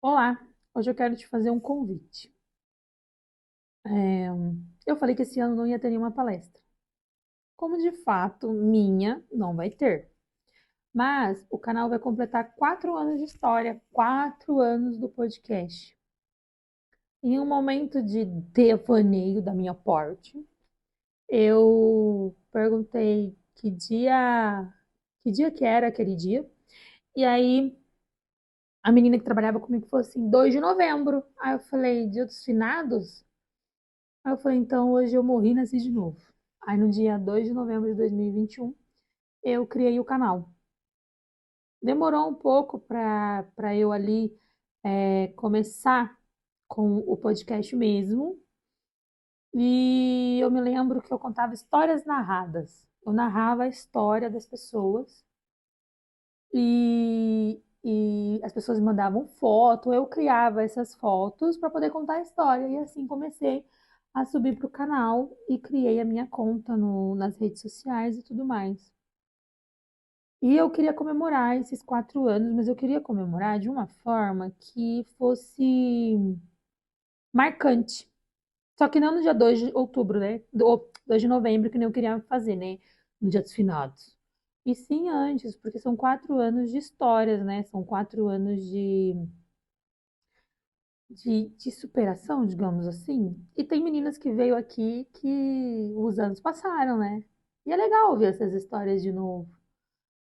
Olá, hoje eu quero te fazer um convite. É, eu falei que esse ano não ia ter nenhuma palestra. Como de fato, minha não vai ter. Mas o canal vai completar 4 anos de história, 4 anos do podcast. Em um momento de devaneio da minha parte, eu perguntei que dia que era aquele dia. E aí a menina que trabalhava comigo falou assim, 2 de novembro. Aí eu falei, dia dos finados? Aí eu falei, então hoje eu morri e nasci de novo. Aí no dia 2 de novembro de 2021, eu criei o canal. Demorou um pouco para eu ali começar com o podcast mesmo. E eu me lembro que eu contava histórias narradas. Eu narrava a história das pessoas e as pessoas me mandavam foto, eu criava essas fotos para poder contar a história. E assim comecei a subir para o canal e criei a minha conta nas redes sociais e tudo mais. E eu queria comemorar esses 4 anos, mas eu queria comemorar de uma forma que fosse marcante. Só que não no dia 2 de outubro, né? 2 de novembro, que nem eu queria fazer, né? No dia dos finados. E sim antes, porque são 4 anos de histórias, né? São 4 anos de superação, digamos assim. E tem meninas que veio aqui que os anos passaram, né? E é legal ouvir essas histórias de novo,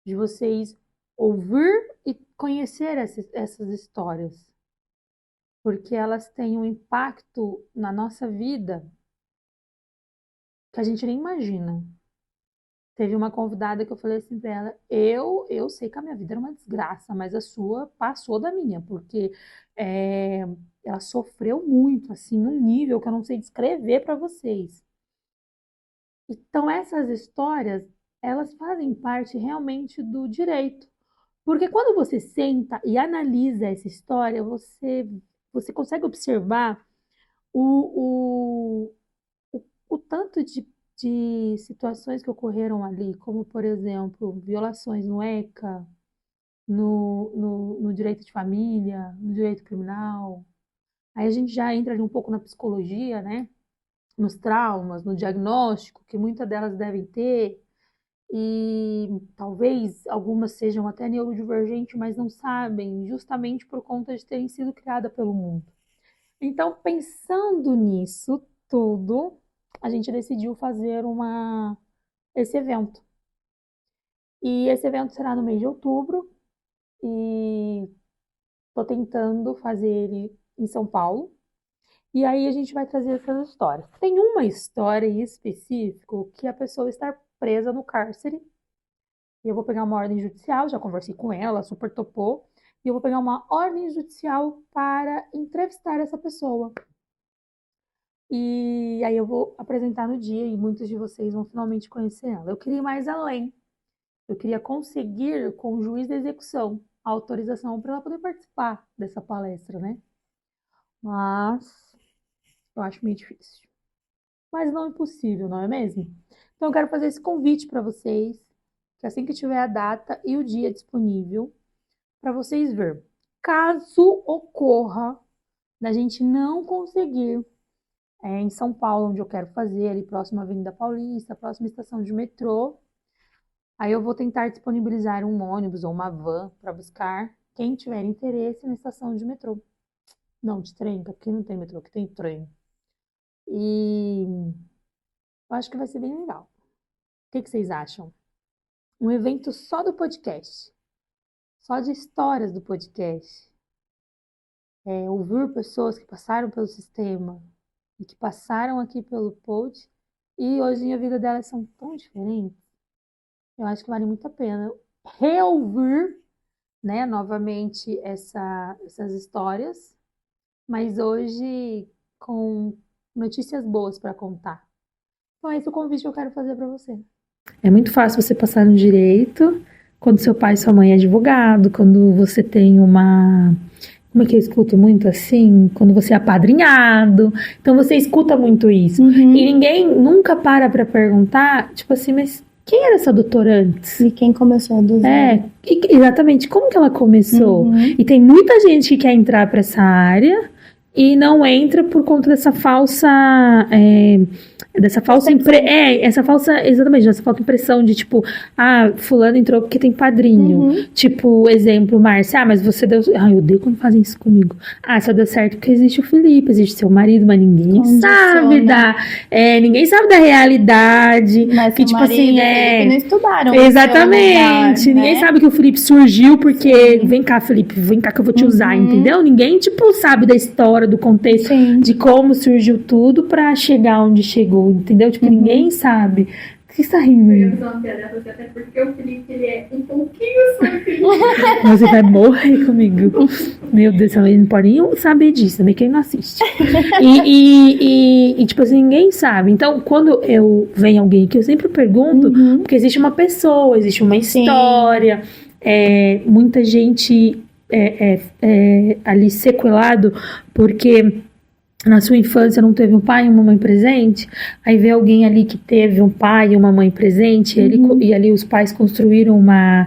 de vocês ouvir e conhecer essas histórias, porque elas têm um impacto na nossa vida que a gente nem imagina. Teve uma convidada que eu falei assim pra ela, eu sei que a minha vida era uma desgraça, mas a sua passou da minha, porque é, ela sofreu muito, assim, num nível que eu não sei descrever para vocês. Então, essas histórias, elas fazem parte realmente do direito. Porque quando você senta e analisa essa história, você consegue observar o, o tanto de situações que ocorreram ali, como, por exemplo, violações no ECA, no direito de família, no direito criminal. Aí a gente já entra ali um pouco na psicologia, né? Nos traumas, no diagnóstico, que muitas delas devem ter, e talvez algumas sejam até neurodivergentes, mas não sabem, justamente por conta de terem sido criadas pelo mundo. Então, pensando nisso tudo, a gente decidiu fazer esse evento. E esse evento será no mês de outubro e estou tentando fazer ele em São Paulo. E aí a gente vai trazer essas histórias. Tem uma história em específico que a pessoa está presa no cárcere. E eu vou pegar uma ordem judicial, já conversei com ela, super topou. E eu vou pegar uma ordem judicial para entrevistar essa pessoa. E aí eu vou apresentar no dia e muitos de vocês vão finalmente conhecer ela. Eu queria ir mais além. Eu queria conseguir com o juiz da execução a autorização para ela poder participar dessa palestra, né? Mas eu acho meio difícil. Mas não impossível, não é mesmo? Então eu quero fazer esse convite para vocês, que assim que tiver a data e o dia disponível, para vocês ver. Caso ocorra da gente não conseguir em São Paulo, onde eu quero fazer, ali próximo à Avenida Paulista, próxima estação de metrô, aí eu vou tentar disponibilizar um ônibus ou uma van para buscar quem tiver interesse na estação de metrô. Não, de trem, porque aqui não tem metrô, aqui tem trem. E eu acho que vai ser bem legal. O que vocês acham? Um evento só do podcast, só de histórias do podcast. Ouvir pessoas que passaram pelo sistema e que passaram aqui pelo pod e hoje a vida delas são tão diferentes. Eu acho que vale muito a pena reouvir, né, novamente essas histórias, mas hoje com notícias boas para contar. Então, esse é o convite que eu quero fazer para você. É muito fácil você passar no direito quando seu pai e sua mãe é advogado, quando você tem uma. Como é que eu escuto muito assim? Quando você é apadrinhado. Então você escuta muito isso. E ninguém nunca para perguntar, tipo assim, mas quem era essa doutora antes? E quem começou do zero. Exatamente, como que ela começou? E tem muita gente que quer entrar para essa área e não entra por conta dessa falsa essa falsa impressão de tipo, fulano entrou porque tem padrinho. Tipo, exemplo, Márcia, mas você deu... eu odeio quando fazem isso comigo. Só deu certo porque existe o Felipe, existe seu marido, mas ninguém sabe ninguém sabe da realidade. Mas que, tipo assim, não estudaram. Exatamente. Ninguém sabe que o Felipe surgiu porque, vem cá, Felipe, vem cá que eu vou te usar, entendeu? Ninguém, tipo, sabe da história, do contexto, de como surgiu tudo pra chegar onde chegou. Entendeu? Tipo, ninguém sabe. Por que você tá rindo aí? Eu fiz uma piada pra você, até porque o Felipe, ele é um pouquinho sobre Você vai morrer comigo. Meu Deus, ele não pode nem saber disso, também que ele não assiste. E tipo assim, ninguém sabe. Então, quando eu venho alguém aqui, eu sempre pergunto, porque existe uma pessoa, existe uma história, muita gente ali sequelado, porque na sua infância não teve um pai e uma mãe presente, aí vê alguém ali que teve um pai e uma mãe presente, e ali os pais construíram uma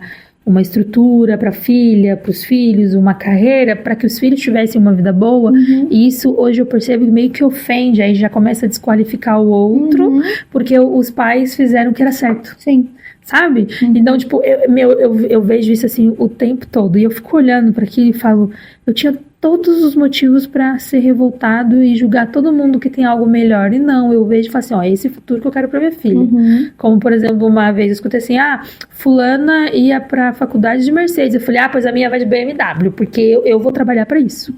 estrutura para a filha, para os filhos, uma carreira, para que os filhos tivessem uma vida boa, e isso hoje eu percebo que meio que ofende, aí já começa a desqualificar o outro, porque os pais fizeram o que era certo. Sim. Sabe? Então, tipo, eu vejo isso assim o tempo todo, e eu fico olhando para aquilo e falo, eu tinha todos os motivos para ser revoltado e julgar todo mundo que tem algo melhor, e não, eu vejo e falo assim, é esse futuro que eu quero para minha filha. Como, por exemplo, uma vez eu escutei assim, fulana ia pra faculdade de Mercedes, eu falei, pois a minha vai de BMW, porque eu vou trabalhar para isso.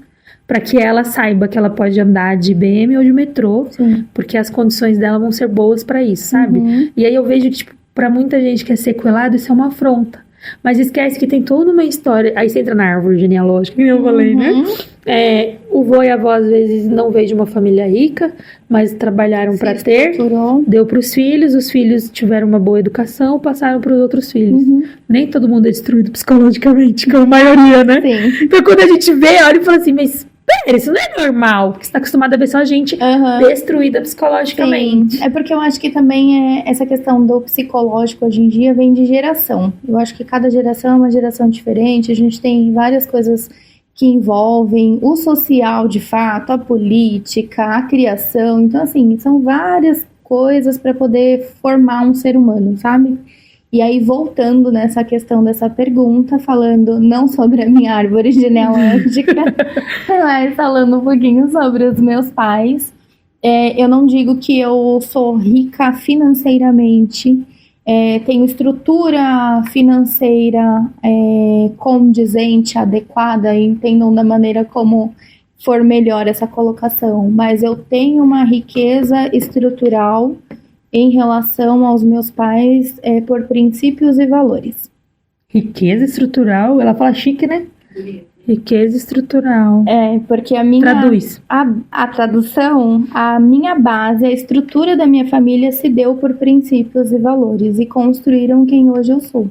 Para que ela saiba que ela pode andar de BM ou de metrô, porque as condições dela vão ser boas para isso, sabe? E aí eu vejo que, tipo, pra muita gente que é sequelado, isso é uma afronta. Mas esquece que tem toda uma história. Aí você entra na árvore genealógica, que eu falei, né? O vô e a avó, às vezes, não veio de uma família rica, mas trabalharam para ter. Deu pros filhos, os filhos tiveram uma boa educação, passaram pros outros filhos. Nem todo mundo é destruído psicologicamente, como a maioria, né? Então, quando a gente vê, olha e fala assim, mas... pera, isso não é normal, porque você tá acostumado a ver só gente destruída psicologicamente. É porque eu acho que também essa questão do psicológico hoje em dia vem de geração. Eu acho que cada geração é uma geração diferente, a gente tem várias coisas que envolvem o social de fato, a política, a criação. Então, assim, são várias coisas para poder formar um ser humano, sabe? E aí, voltando nessa questão dessa pergunta, falando não sobre a minha árvore genealógica, mas falando um pouquinho sobre os meus pais, eu não digo que eu sou rica financeiramente, tenho estrutura financeira condizente, adequada, entendam da maneira como for melhor essa colocação, mas eu tenho uma riqueza estrutural em relação aos meus pais por princípios e valores. Riqueza estrutural, ela fala chique, né? Riqueza estrutural. Porque a minha... Traduz. A tradução, a minha base, a estrutura da minha família se deu por princípios e valores e construíram quem hoje eu sou.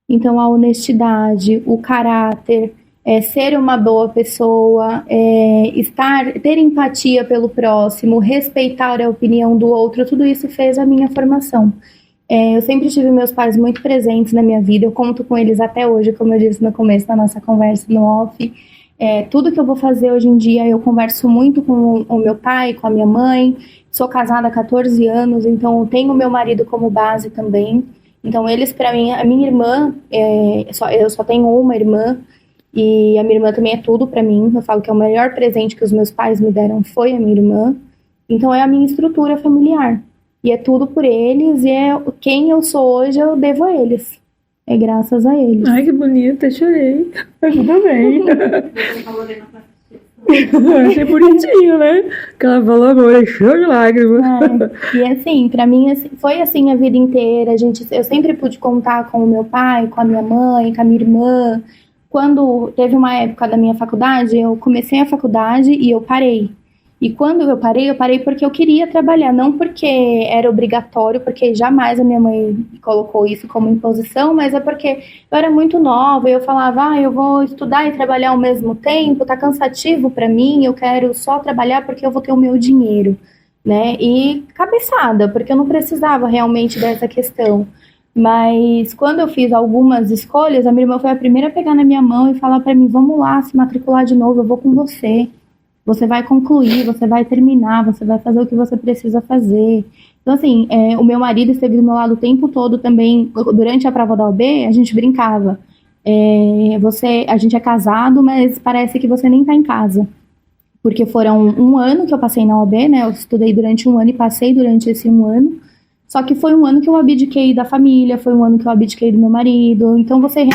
Então, a honestidade, o caráter, ser uma boa pessoa, ter empatia pelo próximo, respeitar a opinião do outro, tudo isso fez a minha formação. Eu sempre tive meus pais muito presentes na minha vida, eu conto com eles até hoje, como eu disse no começo da nossa conversa no off. Tudo que eu vou fazer hoje em dia, eu converso muito com o meu pai, com a minha mãe. Sou casada há 14 anos, então eu tenho o meu marido como base também. Então eles, para mim, a minha irmã, eu só tenho uma irmã, e a minha irmã também é tudo pra mim. Eu falo que é o melhor presente que os meus pais me deram foi a minha irmã. Então é a minha estrutura familiar. E é tudo por eles, e quem eu sou hoje eu devo a eles. É graças a eles. Ai, que bonita, chorei. Tudo bem. Achei bonitinho, né? Que ela falou, amor, show de lágrimas. E assim, pra mim, assim, foi assim a vida inteira. Eu sempre pude contar com o meu pai, com a minha mãe, com a minha irmã. Quando teve uma época da minha faculdade, eu comecei a faculdade e eu parei. E quando eu parei porque eu queria trabalhar, não porque era obrigatório, porque jamais a minha mãe colocou isso como imposição, mas é porque eu era muito nova e eu falava, eu vou estudar e trabalhar ao mesmo tempo, tá cansativo pra mim, eu quero só trabalhar porque eu vou ter o meu dinheiro. né? E cabeçada, porque eu não precisava realmente dessa questão. Mas quando eu fiz algumas escolhas, a minha irmã foi a primeira a pegar na minha mão e falar para mim: vamos lá, se matricular de novo, eu vou com você. Você vai concluir, você vai terminar, você vai fazer o que você precisa fazer. Então, assim, o meu marido esteve do meu lado o tempo todo também. Durante a prova da OAB, a gente brincava. A gente é casado, mas parece que você nem está em casa. Porque foram um ano que eu passei na OAB, né? Eu estudei durante um ano e passei durante esse um ano. Só que foi um ano que eu abdiquei da família, foi um ano que eu abdiquei do meu marido. Então, você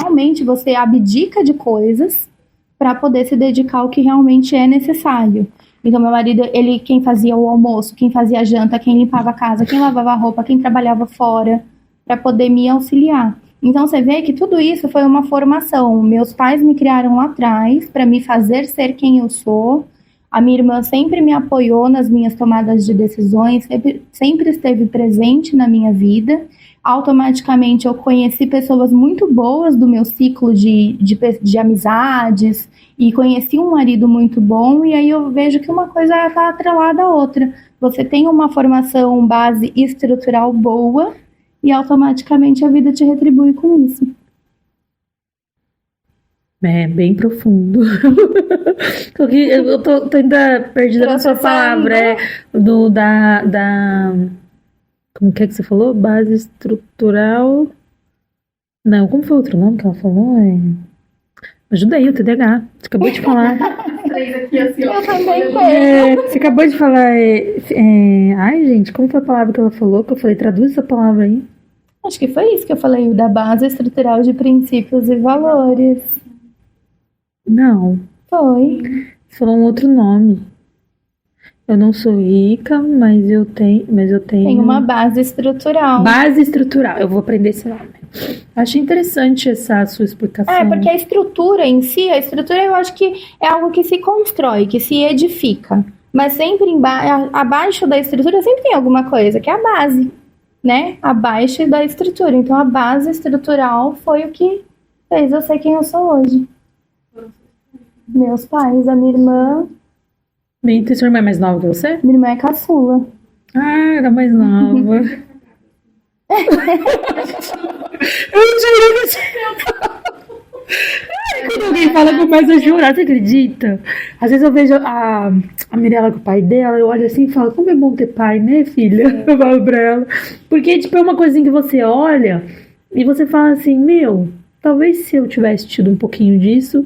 abdica de coisas para poder se dedicar ao que realmente é necessário. Então, meu marido, ele quem fazia o almoço, quem fazia a janta, quem limpava a casa, quem lavava a roupa, quem trabalhava fora, para poder me auxiliar. Então, você vê que tudo isso foi uma formação. Meus pais me criaram lá atrás para me fazer ser quem eu sou. A minha irmã sempre me apoiou nas minhas tomadas de decisões, sempre esteve presente na minha vida. Automaticamente eu conheci pessoas muito boas do meu ciclo de amizades e conheci um marido muito bom, e aí eu vejo que uma coisa está atrelada à outra. Você tem uma formação base estrutural boa e automaticamente a vida te retribui com isso. É bem profundo. Eu tô ainda perdida na sua palavra. Como que é que você falou? Base estrutural. Não, como foi o outro nome que ela falou? Ajuda aí, o TDAH. Você acabou de falar. Eu também Você acabou de falar. Ai, gente, como foi a palavra que ela falou? Que eu falei, traduz essa palavra aí. Acho que foi isso que eu falei, da base estrutural de princípios e valores. Não. Foi. Você falou um outro nome. Eu não sou rica, mas eu tenho. Tem uma base estrutural. Base estrutural. Eu vou aprender esse nome. Acho interessante essa sua explicação. Porque a estrutura em si, eu acho que é algo que se constrói, que se edifica. Mas sempre abaixo da estrutura sempre tem alguma coisa, que é a base, né? Abaixo da estrutura. Então a base estrutural foi o que fez eu ser quem eu sou hoje. Meus pais, a minha irmã. Então, sua irmã é mais nova que você? Minha irmã é caçula. Ah, era mais nova. Eu juro que você... Quando alguém fala que eu começo a chorar, você acredita? Às vezes eu vejo a Mirella com o pai dela, eu olho assim e falo, como é bom ter pai, né, filha? Eu falo pra ela. Porque, tipo, é uma coisinha que você olha e você fala assim, meu, talvez se eu tivesse tido um pouquinho disso,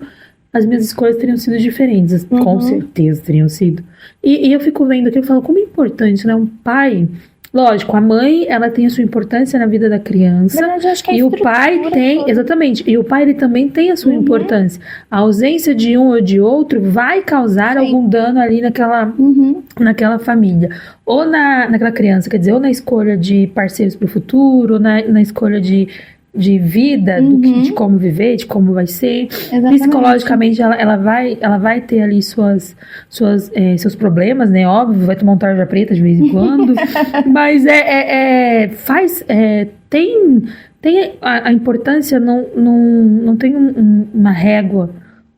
as minhas escolhas teriam sido diferentes. Com certeza teriam sido. E eu fico vendo aqui, eu falo, como é importante, né? Um pai... Lógico, a mãe, ela tem a sua importância na vida da criança. Na verdade, eu acho que e o pai tem... Exatamente. E o pai, ele também tem a sua importância. A ausência de um ou de outro vai causar algum dano ali naquela família. Ou naquela criança, quer dizer, ou na escolha de parceiros para o futuro, ou na escolha de vida, de como viver, de como vai ser. Exatamente. Psicologicamente ela vai ter ali seus problemas, né? Óbvio, vai tomar um tarja preta de vez em quando, mas tem a importância, não tem uma régua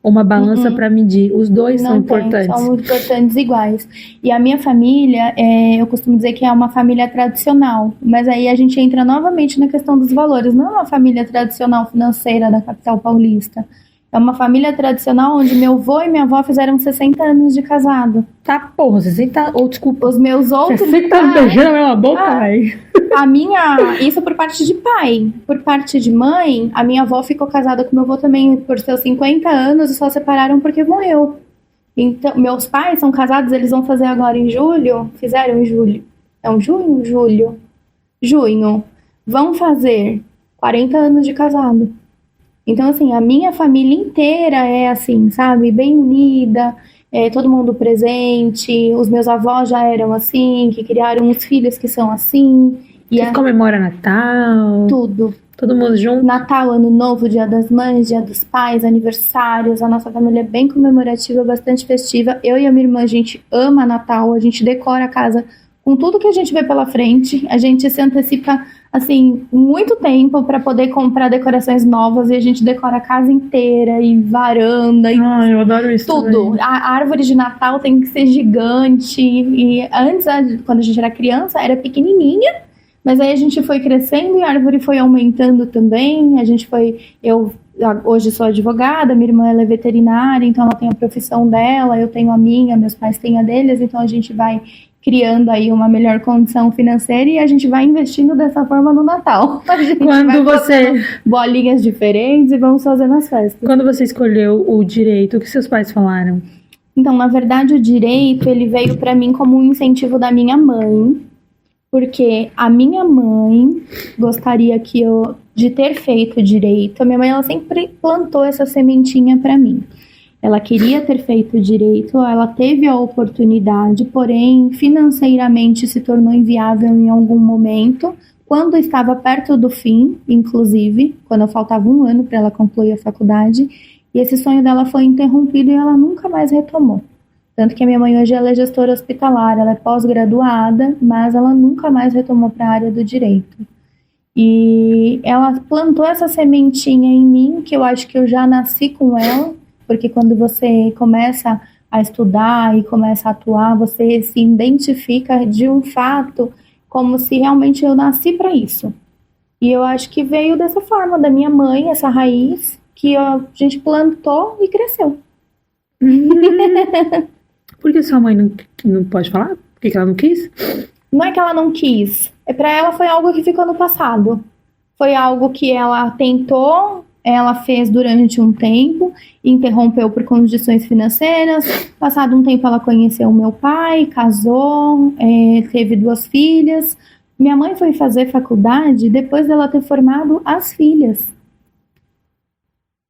ou uma balança para medir. Os dois são importantes. São importantes iguais. E a minha família, eu costumo dizer que é uma família tradicional, mas aí a gente entra novamente na questão dos valores. Não é uma família tradicional financeira da capital paulista. É uma família tradicional onde meu avô e minha avó fizeram 60 anos de casado. Tá, porra, 60... Ou, desculpa. Os meus outros... 60 anos beijando a mesma boca, pai. Isso por parte de pai. Por parte de mãe, a minha avó ficou casada com meu avô também por seus 50 anos e só separaram porque morreu. Então, meus pais são casados, eles vão fazer agora em julho. Fizeram em julho. É um junho? Julho. Junho. Vão fazer 40 anos de casado. Então, assim, a minha família inteira é assim, sabe? Bem unida, todo mundo presente. Os meus avós já eram assim, que criaram os filhos que são assim. Você comemora Natal? Tudo. Todo mundo junto? Natal, Ano Novo, Dia das Mães, Dia dos Pais, aniversários. A nossa família é bem comemorativa, bastante festiva. Eu e a minha irmã, a gente ama Natal, a gente decora a casa com tudo que a gente vê pela frente. A gente se antecipa, assim, muito tempo para poder comprar decorações novas e a gente decora a casa inteira e varanda e Eu adoro isso tudo. também. A árvore de Natal tem que ser gigante. E antes, quando a gente era criança, era pequenininha, mas aí a gente foi crescendo e a árvore foi aumentando também. Eu hoje sou advogada, minha irmã ela é veterinária, então ela tem a profissão dela, eu tenho a minha, meus pais têm a deles, então a gente vai criando aí uma melhor condição financeira e a gente vai investindo dessa forma no Natal. A gente vai botando bolinhas diferentes e vamos fazendo as festas. Quando você escolheu o direito, o que seus pais falaram? Então, na verdade, o direito, ele veio para mim como um incentivo da minha mãe, porque a minha mãe gostaria de ter feito direito. A minha mãe, ela sempre plantou essa sementinha para mim. Ela queria ter feito direito, ela teve a oportunidade, porém, financeiramente se tornou inviável em algum momento, quando estava perto do fim, inclusive, quando faltava 1 ano para ela concluir a faculdade, e esse sonho dela foi interrompido e ela nunca mais retomou. Tanto que a minha mãe hoje ela é gestora hospitalar, ela é pós-graduada, mas ela nunca mais retomou para a área do direito. E ela plantou essa sementinha em mim, que eu acho que eu já nasci com ela, porque quando você começa a estudar e começa a atuar, você se identifica de um fato como se realmente eu nasci para isso. E eu acho que veio dessa forma, da minha mãe, essa raiz que a gente plantou e cresceu. Por que sua mãe não pode falar? Por que ela não quis? Não é que ela não quis, para ela foi algo que ficou no passado. Foi algo que ela tentou, ela fez durante um tempo, interrompeu por condições financeiras. Passado um tempo ela conheceu o meu pai, casou, teve 2 filhas. Minha mãe foi fazer faculdade depois dela ter formado as filhas.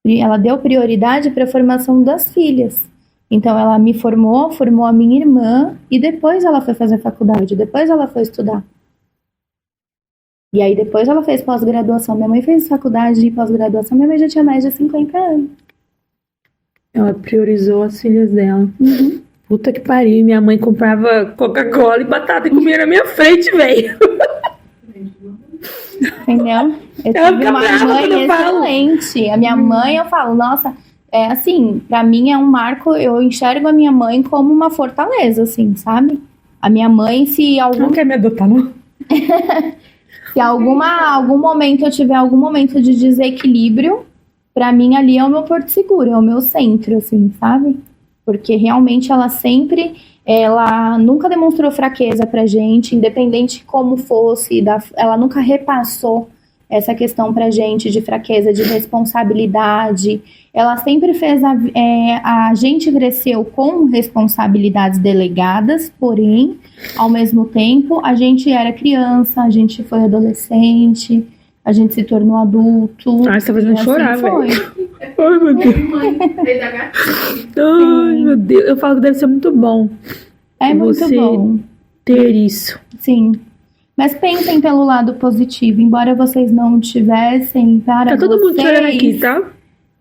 E ela deu prioridade para a formação das filhas. Então ela me formou a minha irmã e depois ela foi fazer faculdade, depois ela foi estudar. E aí depois ela fez pós-graduação. Minha mãe fez faculdade e pós-graduação, minha mãe já tinha mais de 50 anos. Ela priorizou as filhas dela. Uhum. Puta que pariu, minha mãe comprava Coca-Cola e batata e comia na minha frente, velho. Entendeu? Eu Ela tive fica uma brava quando mãe eu falo. excelente. A minha mãe, eu falo, nossa, assim, pra mim é um marco, eu enxergo a minha mãe como uma fortaleza, assim, sabe? A minha mãe, se Não quer me adotar, não? Se algum momento eu tiver algum momento de desequilíbrio, pra mim ali é o meu porto seguro, é o meu centro, assim, sabe? Porque realmente ela nunca demonstrou fraqueza pra gente, independente de como fosse, ela nunca repassou essa questão pra gente de fraqueza, de responsabilidade. Ela sempre fez a gente cresceu com responsabilidades delegadas, porém, ao mesmo tempo, a gente era criança, a gente foi adolescente, a gente se tornou adulto. Ai, você tá fazendo e assim chorar, foi. velho. Ai, meu Deus. Mãe, fez a gatinha. Ai, meu Deus. Eu falo que deve ser muito bom É muito Você- bom, ter isso. sim. Mas pensem pelo lado positivo, embora vocês não tivessem, para Tá todo mundo vocês, chorando aqui, tá?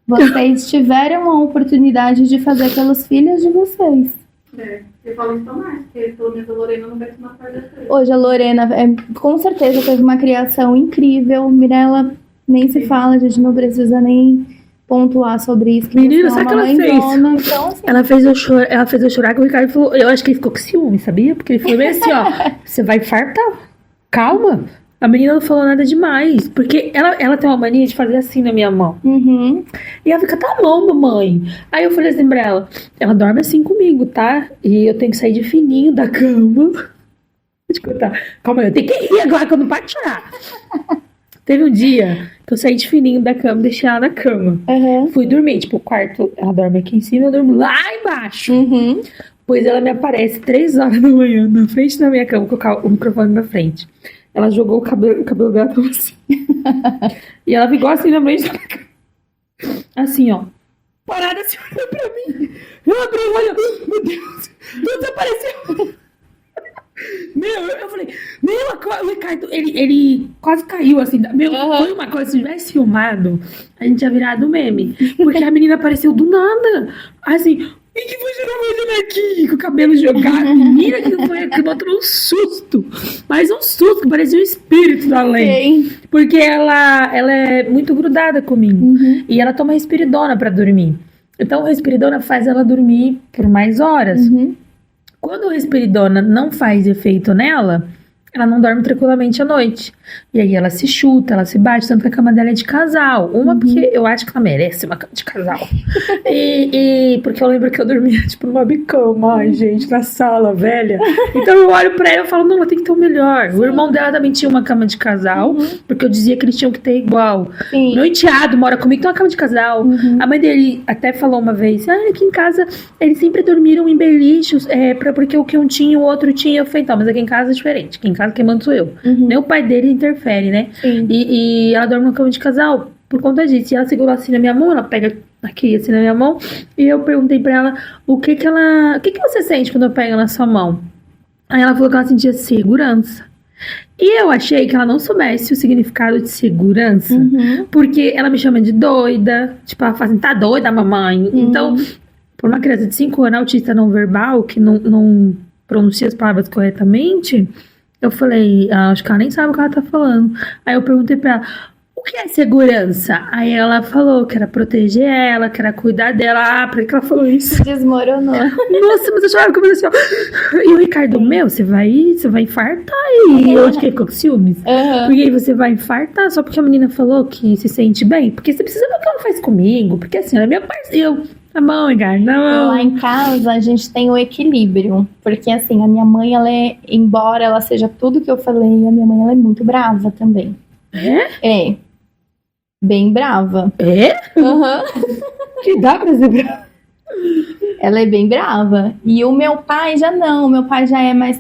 vocês tiveram a oportunidade de fazer pelos filhos de vocês. Você fala isso mais, porque pelo menos a Lorena não vai se matar dessa vez. Hoje a Lorena, com certeza, teve uma criação incrível. Mirella, nem se fala, a gente não precisa nem pontuar sobre isso. Menina, você é sabe uma o que ela fez? mãezona, então, assim, Ela fez eu chorar que o Ricardo falou. Eu acho que ele ficou com ciúme, sabia? Porque ele falou bem assim, ó. Você vai fartar. Calma. A menina não falou nada demais. Porque ela tem uma mania de fazer assim na minha mão. uhum. E ela fica, tá bom, mamãe. Aí eu falei assim pra ela dorme assim comigo, tá? E eu tenho que sair de fininho da cama. Deixa eu te contar. Calma aí, eu tenho que ir agora que eu não paro de chorar. Teve um dia que eu saí de fininho da cama, deixei ela na cama. Uhum. Fui dormir, tipo, o quarto, ela dorme aqui em cima, eu durmo lá embaixo. Uhum. Pois ela me aparece 3 horas da manhã, na frente da minha cama, com o microfone na frente. Ela jogou o cabelo dela tava assim. E ela ficou assim na frente da minha cama. Assim, ó. Parada assim, olhando pra mim. Eu abri o olho, meu Deus, tudo desapareceu. Eu falei, o Ricardo, ele quase caiu, assim, foi uma coisa, se tivesse filmado, a gente tinha virado meme, porque a menina apareceu do nada, assim, e que foi jogar aqui, com o cabelo jogado, menina, que foi, que botou um susto, Mas um susto que parecia um espírito da Len. Sim. Porque ela é muito grudada comigo. Uhum. E ela toma Risperidona pra dormir. Então, o Risperidona faz ela dormir por mais horas. Uhum. Quando o Risperidona não faz efeito nela, ela não dorme tranquilamente à noite. E aí ela se chuta, ela se bate, tanto que a cama dela é de casal. Uma porque eu acho que ela merece uma cama de casal. E porque eu lembro que eu dormia, tipo, numa bicama, ai, gente, na sala, velha. Então eu olho pra ela e falo, não, ela tem que ter o melhor. O irmão dela também tinha uma cama de casal, porque eu dizia que eles tinham que ter igual. Sim. Meu enteado mora comigo, tem uma cama de casal. A mãe dele até falou uma vez, aqui em casa eles sempre dormiram em belichos, porque o que um tinha, o outro tinha. Eu falei, então, mas aqui em casa é diferente. Aqui em casa quem manda sou eu. Nem o pai dele interfere, né? Sim. E ela dorme numa cama de casal por conta disso. E ela segurou assim na minha mão, ela pega aqui assim na minha mão. E eu perguntei pra ela o que você sente quando eu pego na sua mão? Aí ela falou que ela sentia segurança. E eu achei que ela não soubesse o significado de segurança. Porque ela me chama de doida. Tipo, ela fala assim, tá doida, mamãe? Então, por uma criança de 5 anos, autista não verbal, que não pronuncia as palavras corretamente, eu falei, acho que ela nem sabe o que ela tá falando. Aí eu perguntei pra ela, o que é segurança? Aí ela falou que era proteger ela, que era cuidar dela. Por que ela falou isso? Desmoronou. Nossa, mas eu chorava como assim, ó. E o Ricardo, você vai infartar. E eu acho que ele ficou com ciúmes. Porque aí você vai infartar só porque a menina falou que se sente bem. Porque você precisa ver o que ela faz comigo. Porque assim, ela é minha parceira. Tá bom, Ricardo, não. Lá em casa a gente tem o equilíbrio, porque assim, a minha mãe, embora ela seja tudo que eu falei, a minha mãe, ela é muito brava também. É, bem brava. Que dá pra ser brava? Ela é bem brava. E o meu pai já não, o meu pai já é mais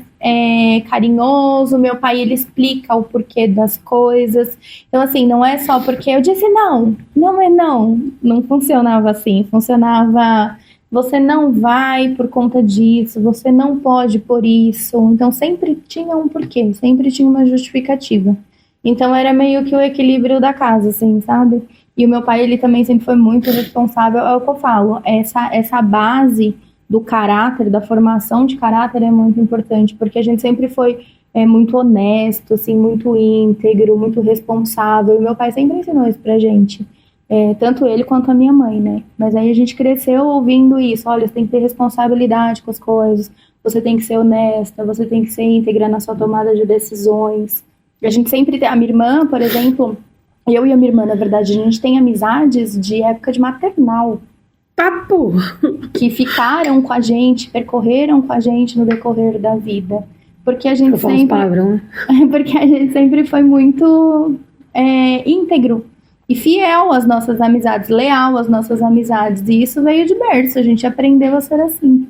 carinhoso, meu pai, ele explica o porquê das coisas. Então, assim, não é só porque eu disse não é não. Não funcionava assim, funcionava, você não vai por conta disso, você não pode por isso. Então, sempre tinha um porquê, sempre tinha uma justificativa. Então, era meio que o equilíbrio da casa, assim, sabe? E o meu pai, ele também sempre foi muito responsável, é o que eu falo, essa base do caráter, da formação de caráter é muito importante, porque a gente sempre foi muito honesto, assim, muito íntegro, muito responsável, e meu pai sempre ensinou isso pra gente, tanto ele quanto a minha mãe, né? Mas aí a gente cresceu ouvindo isso, olha, você tem que ter responsabilidade com as coisas, você tem que ser honesta, você tem que ser íntegra na sua tomada de decisões. A gente sempre tem, a minha irmã, por exemplo, eu e a minha irmã, na verdade, a gente tem amizades de época de maternal. Papo! Que ficaram com a gente, percorreram com a gente no decorrer da vida. Porque a gente sempre... palavrão, né? Porque a gente sempre foi muito íntegro e fiel às nossas amizades, leal às nossas amizades. E isso veio de berço, a gente aprendeu a ser assim.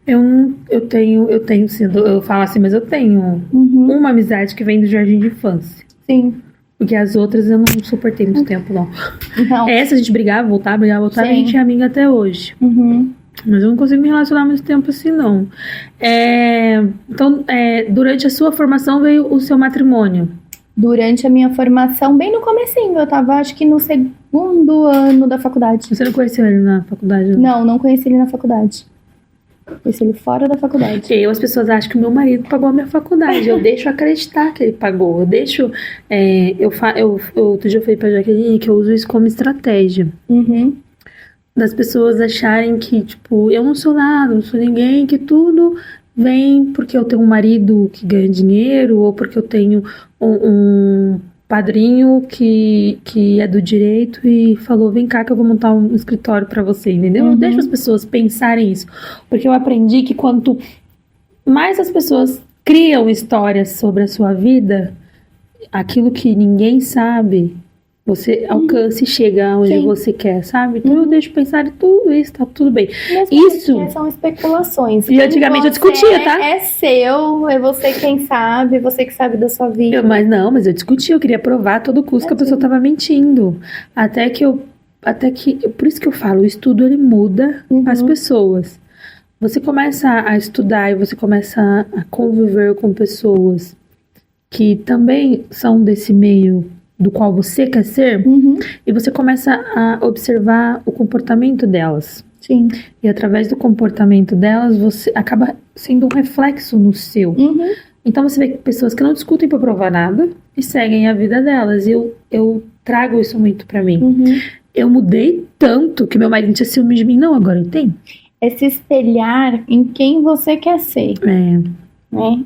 Eu tenho sido, eu falo assim, mas eu tenho uma amizade que vem do jardim de infância. Sim. Porque as outras eu não suportei muito tempo, não. Essa a gente brigava, voltava, e a gente é amiga até hoje. Mas eu não consigo me relacionar muito tempo assim, não. Então, durante a sua formação veio o seu matrimônio? Durante a minha formação, bem no comecinho, eu tava, acho que no 2º ano da faculdade. Você não conheceu ele na faculdade? Não conheci ele na faculdade. Conheci ele fora da faculdade. As pessoas acham que o meu marido pagou a minha faculdade. Eu deixo acreditar que ele pagou. Eu deixo... outro dia eu falei pra Jaqueline que eu uso isso como estratégia. Das pessoas acharem que, tipo, eu não sou nada, não sou ninguém, que tudo vem porque eu tenho um marido que ganha dinheiro ou porque eu tenho um padrinho que é do direito e falou, vem cá que eu vou montar um escritório pra você, entendeu? Eu deixo as pessoas pensarem isso, porque eu aprendi que quanto mais as pessoas criam histórias sobre a sua vida, aquilo que ninguém sabe, você alcança e chega onde você quer, sabe? Então eu deixo pensar em tudo isso, tá tudo bem. Isso são especulações. E antigamente eu discutia, tá? É seu, é você quem sabe, você que sabe da sua vida. Mas eu discutia, eu queria provar a todo custo que a pessoa tava mentindo. Por isso que eu falo, o estudo ele muda as pessoas. Você começa a estudar e você começa a conviver com pessoas que também são desse meio do qual você quer ser, e você começa a observar o comportamento delas. Sim. E através do comportamento delas, você acaba sendo um reflexo no seu. Então você vê que pessoas que não discutem pra provar nada e seguem a vida delas. E eu trago isso muito pra mim. Uhum. Eu mudei tanto que meu marido tinha ciúme de mim. Não, agora ele tem. É se espelhar em quem você quer ser, É. né?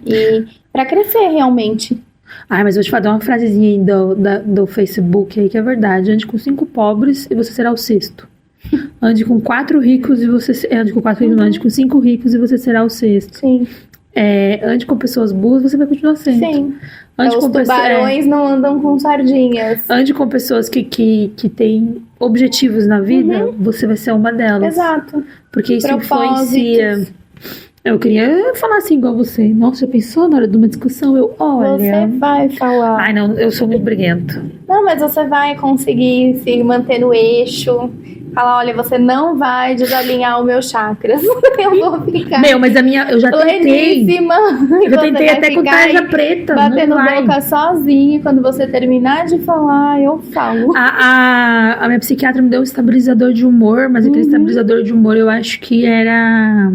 E pra crescer realmente. Ai, mas eu vou te falar uma frasezinha aí do Facebook aí que é verdade. Ande com 5 pobres e você será o sexto. Ande com 4 ricos e você... Ande com 4 ricos, não, ande com 5 ricos e você será o sexto. Sim, Ande com pessoas burras, você vai continuar sendo. sim. Ande Os com tubarões não andam com sardinhas. ande com pessoas que têm objetivos na vida, você vai ser uma delas. Exato. Porque isso Propósitos. influencia. Eu queria falar assim igual você. Nossa, já pensou na hora de uma discussão? Eu, olha... Você vai falar. Ai, não, eu sou muito briguento. Não, mas você vai conseguir se manter no eixo. Falar, olha, você não vai desalinhar o meu chakras. Eu vou ficar Meu, mas eu já tentei. pleníssima. Eu já tentei até com tarja preta. Batendo Não vai. boca sozinha. E quando você terminar de falar, eu falo. A minha psiquiatra me deu um estabilizador de humor, mas aquele estabilizador de humor eu acho que era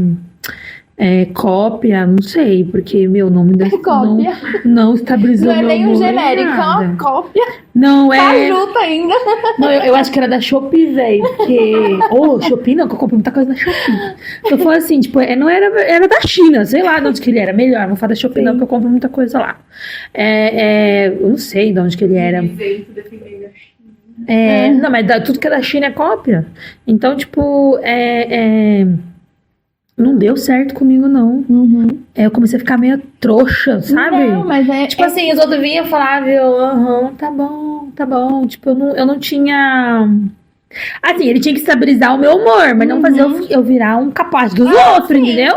cópia, não sei, porque meu nome da Cópia. não estabilizou Não é meu nem um humor, nem genérico, é nada. uma cópia. Não, Fajuta ainda. Não, eu acho que era da Shopee, velho. Porque. Shopee não, que eu comprei muita coisa na Shopee. Eu falei assim, tipo, não era da China, sei lá de onde que ele era. Melhor, não vou falar da Shopee, não, porque eu compro muita coisa lá. Eu não sei de onde que ele era. Não, mas tudo que é da China é cópia. Então, tipo, não deu certo comigo, não. Eu comecei a ficar meio trouxa, sabe? Não, mas Tipo assim, os outros vinham e falavam, tá bom. Tipo, eu não tinha... Assim, ele tinha que estabilizar o meu humor, mas não fazer eu virar um capaz dos outros, sim. entendeu?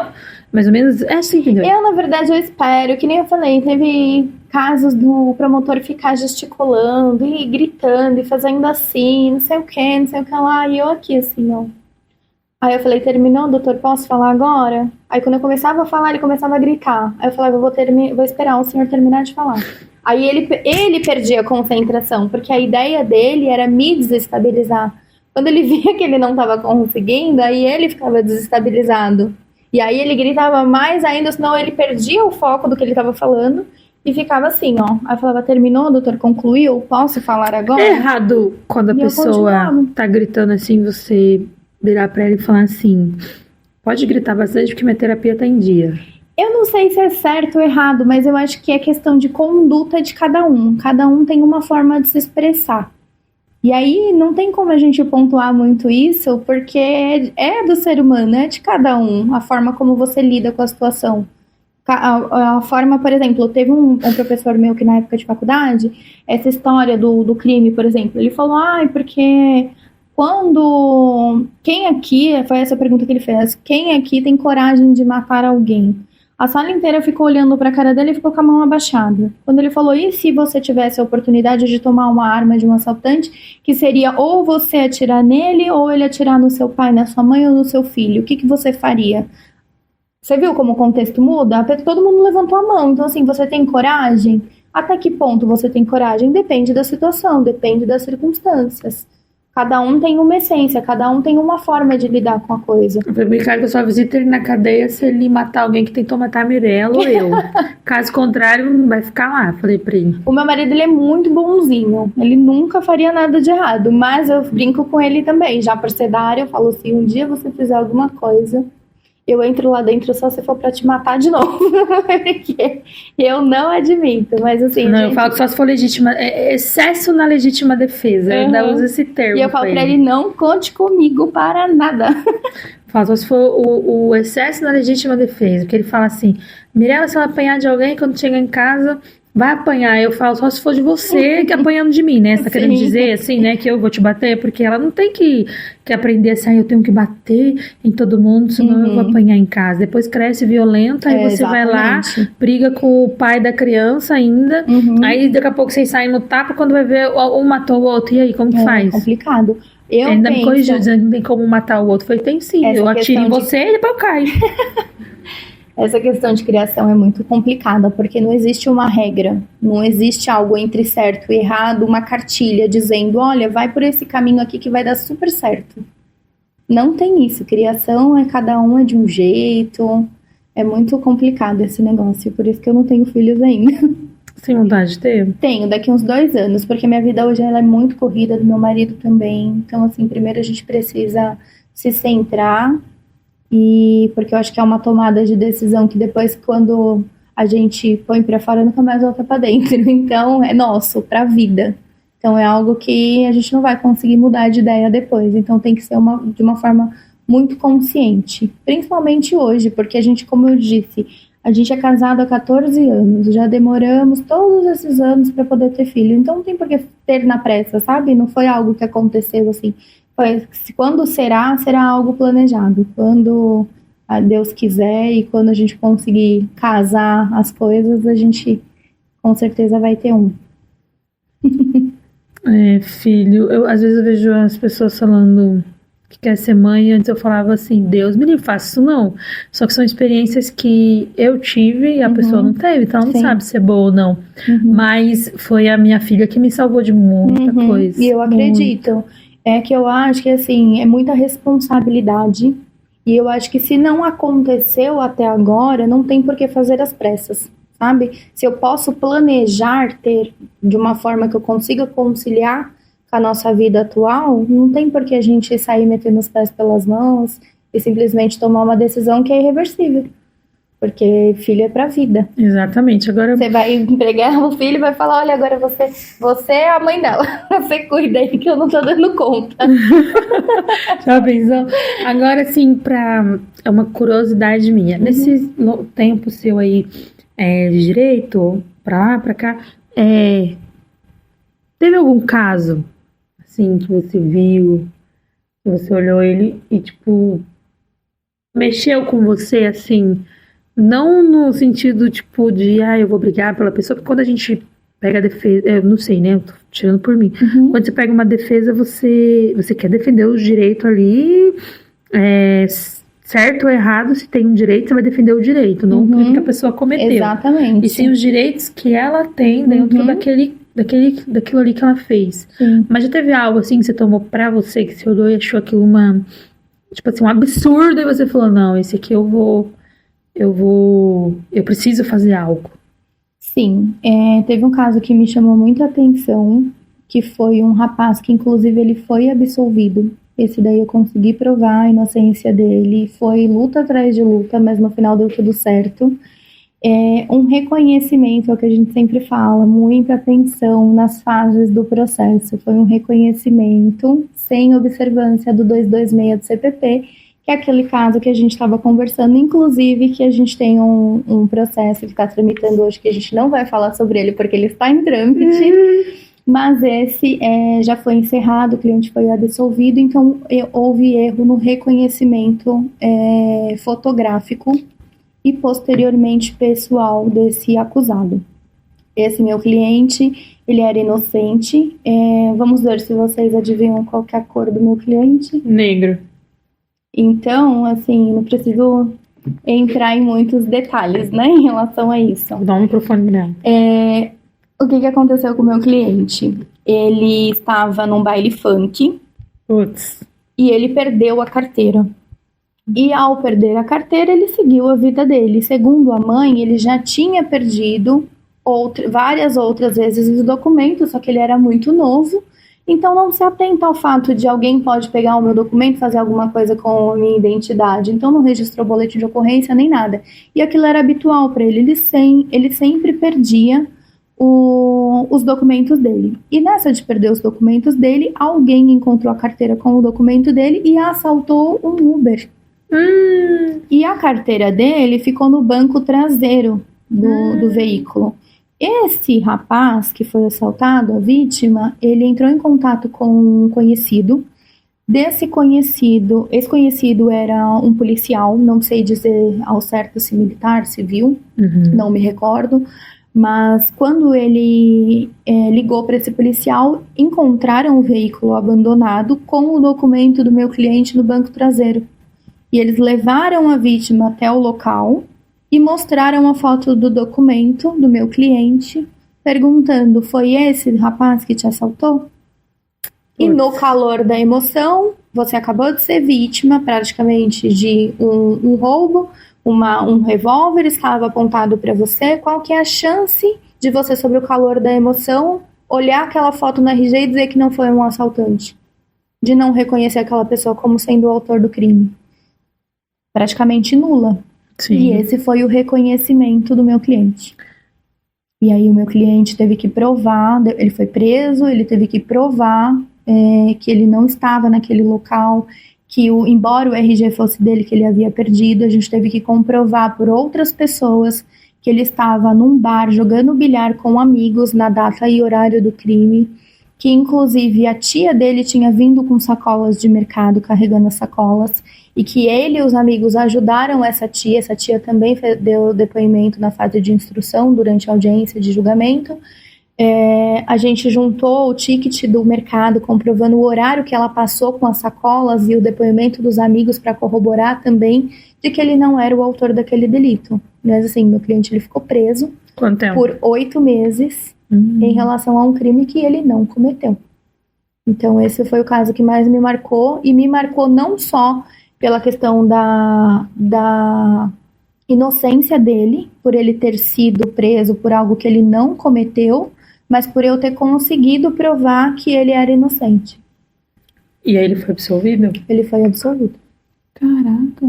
Mais ou menos, assim, entendeu? na verdade, eu espero, que nem eu falei, teve casos do promotor ficar gesticulando e gritando e fazendo assim, não sei o que lá, e eu aqui assim, ó. Aí eu falei, terminou, doutor, posso falar agora? Aí quando eu começava a falar, ele começava a gritar. Aí eu falava, vou esperar o senhor terminar de falar. Aí ele perdia a concentração, porque a ideia dele era me desestabilizar. Quando ele via que ele não estava conseguindo, aí ele ficava desestabilizado. E aí ele gritava mais ainda, senão ele perdia o foco do que ele estava falando e ficava assim, ó. Aí eu falava, terminou, doutor, concluiu? Posso falar agora? É errado quando a E eu pessoa continuava. tá gritando assim, você virar pra ela e falar assim, pode gritar bastante porque minha terapia tá em dia. Eu não sei se é certo ou errado, mas eu acho que é questão de conduta de cada um. Cada um tem uma forma de se expressar. E aí não tem como a gente pontuar muito isso, porque é do ser humano, é de cada um, a forma como você lida com a situação. A forma, por exemplo, teve um professor meu que na época de faculdade, essa história do crime, por exemplo, ele falou, porque quem aqui, foi essa pergunta que ele fez, quem aqui tem coragem de matar alguém? A sala inteira ficou olhando pra cara dele e ficou com a mão abaixada. Quando ele falou, e se você tivesse a oportunidade de tomar uma arma de um assaltante, que seria ou você atirar nele, ou ele atirar no seu pai, na sua mãe ou no seu filho, o que você faria? Você viu como o contexto muda? Todo mundo levantou a mão. Então, assim, você tem coragem? Até que ponto você tem coragem? Depende da situação, depende das circunstâncias. Cada um tem uma essência, cada um tem uma forma de lidar com a coisa. Eu falei, Ricardo, que eu só visito ele na cadeia se ele matar alguém que tentou matar a Mirella ou eu. Caso contrário, vai ficar lá, falei pra ele. O meu marido, ele é muito bonzinho. Ele nunca faria nada de errado. Mas eu brinco com ele também. Já por ser da área, eu falo assim, um dia você fizer alguma coisa, eu entro lá dentro só se for pra te matar de novo. Porque eu não admito. Mas assim... Não, eu falo que só se for legítima... excesso na legítima defesa. Eu ainda uso esse termo. E eu falo pra ele, não conte comigo para nada. Fala, só se for o excesso na legítima defesa. Porque ele fala assim, Mirella, se ela apanhar de alguém, quando chega em casa... vai apanhar, eu falo, só se for de você que apanhando de mim, né? Você tá querendo dizer assim, né, que eu vou te bater? Porque ela não tem que aprender assim, eu tenho que bater em todo mundo, senão eu vou apanhar em casa. Depois cresce violenta, aí você vai lá, briga com o pai da criança ainda, aí daqui a pouco vocês saem no tapa, quando vai ver, um matou o outro, e aí, como que faz? É complicado. Ainda me corrigiu, dizendo que não tem como matar o outro. Foi, tem sim, eu atiro em você e depois eu caio. Essa questão de criação é muito complicada, porque não existe uma regra, não existe algo entre certo e errado, uma cartilha dizendo, olha, vai por esse caminho aqui que vai dar super certo. Não tem isso, criação cada um é de um jeito, É muito complicado esse negócio, por isso que eu não tenho filhos ainda. Sem vontade de ter? Tenho, daqui uns 2 anos, porque minha vida hoje ela é muito corrida, do meu marido também. Então, assim, primeiro a gente precisa se centrar, e porque eu acho que é uma tomada de decisão que depois, quando a gente põe pra fora, nunca mais volta pra dentro. Então, é nosso, pra vida. Então, é algo que a gente não vai conseguir mudar de ideia depois. Então, tem que ser de uma forma muito consciente. Principalmente hoje, porque a gente, como eu disse, a gente é casado há 14 anos. Já demoramos todos esses anos para poder ter filho. Então, não tem por que ter na pressa, sabe? Não foi algo que aconteceu assim. Quando será algo planejado. Quando Deus quiser e quando a gente conseguir casar as coisas, a gente com certeza vai ter um. Filho, às vezes eu vejo as pessoas falando que quer ser mãe. Antes eu falava assim, Deus me livre, faça isso não. Só que são experiências que eu tive e a pessoa não teve, então ela não sabe se é boa ou não. Mas foi a minha filha que me salvou de muita coisa. E eu acredito. É que eu acho que, assim, é muita responsabilidade. E eu acho que se não aconteceu até agora, não tem por que fazer as pressas, sabe? Se eu posso planejar ter de uma forma que eu consiga conciliar com a nossa vida atual, não tem por que a gente sair metendo os pés pelas mãos e simplesmente tomar uma decisão que é irreversível. Porque filho é pra vida. Exatamente. Agora você vai empregar o filho e vai falar, olha, agora você é a mãe dela. Você cuida aí que eu não tô dando conta. Já pensou? Agora, assim, é uma curiosidade minha. Nesse tempo seu aí de direito, pra lá, pra cá, teve algum caso, assim, que você viu, que você olhou ele e, tipo, mexeu com você, assim... Não no sentido, tipo, de, eu vou brigar pela pessoa, porque quando a gente pega a defesa, eu não sei, né, eu tô tirando por mim. Quando você pega uma defesa, você quer defender o direito ali, certo ou errado, se tem um direito, você vai defender o direito, não aquilo que a pessoa cometeu. Exatamente. E sim os direitos que ela tem dentro daquilo ali que ela fez. Sim. Mas já teve algo, assim, que você tomou pra você, que você olhou e achou aquilo tipo assim, um absurdo, e você falou, não, esse aqui eu preciso fazer algo. Sim, teve um caso que me chamou muita atenção, que foi um rapaz que inclusive ele foi absolvido. Esse daí eu consegui provar a inocência dele, foi luta atrás de luta, mas no final deu tudo certo. Um reconhecimento, é o que a gente sempre fala, muita atenção nas fases do processo. Foi um reconhecimento sem observância do 226 do CPP, que é aquele caso que a gente estava conversando, inclusive que a gente tem um processo que está tramitando hoje, que a gente não vai falar sobre ele porque ele está em trâmite, mas esse já foi encerrado, o cliente foi absolvido, então houve erro no reconhecimento fotográfico e posteriormente pessoal desse acusado. Esse meu cliente, ele era inocente. Vamos ver se vocês adivinham qual que é a cor do meu cliente. Negro. Então, assim, não preciso entrar em muitos detalhes, né, em relação a isso. Dá um microfone nela. O que aconteceu com o meu cliente? Ele estava num baile funk. Putz. E ele perdeu a carteira. E ao perder a carteira, ele seguiu a vida dele. Segundo a mãe, ele já tinha perdido várias outras vezes os documentos, só que ele era muito novo. Então não se atenta ao fato de alguém pode pegar o meu documento e fazer alguma coisa com a minha identidade. Então não registrou boletim de ocorrência nem nada. E aquilo era habitual para ele. Ele sempre perdia os documentos dele. E nessa de perder os documentos dele, alguém encontrou a carteira com o documento dele e assaltou um Uber. E a carteira dele ficou no banco traseiro do veículo. Esse rapaz que foi assaltado, a vítima, ele entrou em contato com um conhecido. Esse conhecido era um policial, não sei dizer ao certo se militar, civil, não me recordo. Mas quando ele ligou para esse policial, encontraram o veículo abandonado com o documento do meu cliente no banco traseiro. E eles levaram a vítima até o local e mostraram a foto do documento do meu cliente, perguntando, foi esse rapaz que te assaltou? E no calor da emoção, você acabou de ser vítima praticamente de um roubo, um revólver estava apontado para você, qual que é a chance de você, sobre o calor da emoção, olhar aquela foto no RG e dizer que não foi um assaltante? De não reconhecer aquela pessoa como sendo o autor do crime? Praticamente nula. Sim. E esse foi o reconhecimento do meu cliente. E aí o meu cliente teve que provar, ele foi preso, ele teve que provar que ele não estava naquele local, que embora o RG fosse dele, que ele havia perdido, a gente teve que comprovar por outras pessoas que ele estava num bar jogando bilhar com amigos na data e horário do crime, que inclusive a tia dele tinha vindo com sacolas de mercado, carregando as sacolas, e que ele e os amigos ajudaram essa tia também deu depoimento na fase de instrução durante a audiência de julgamento. A gente juntou o ticket do mercado, comprovando o horário que ela passou com as sacolas e o depoimento dos amigos para corroborar também de que ele não era o autor daquele delito. Mas assim, meu cliente ele ficou preso por 8 meses em relação a um crime que ele não cometeu. Então esse foi o caso que mais me marcou, e me marcou não só pela questão da inocência dele, por ele ter sido preso por algo que ele não cometeu, mas por eu ter conseguido provar que ele era inocente. E aí ele foi absolvido? Ele foi absolvido. Caraca!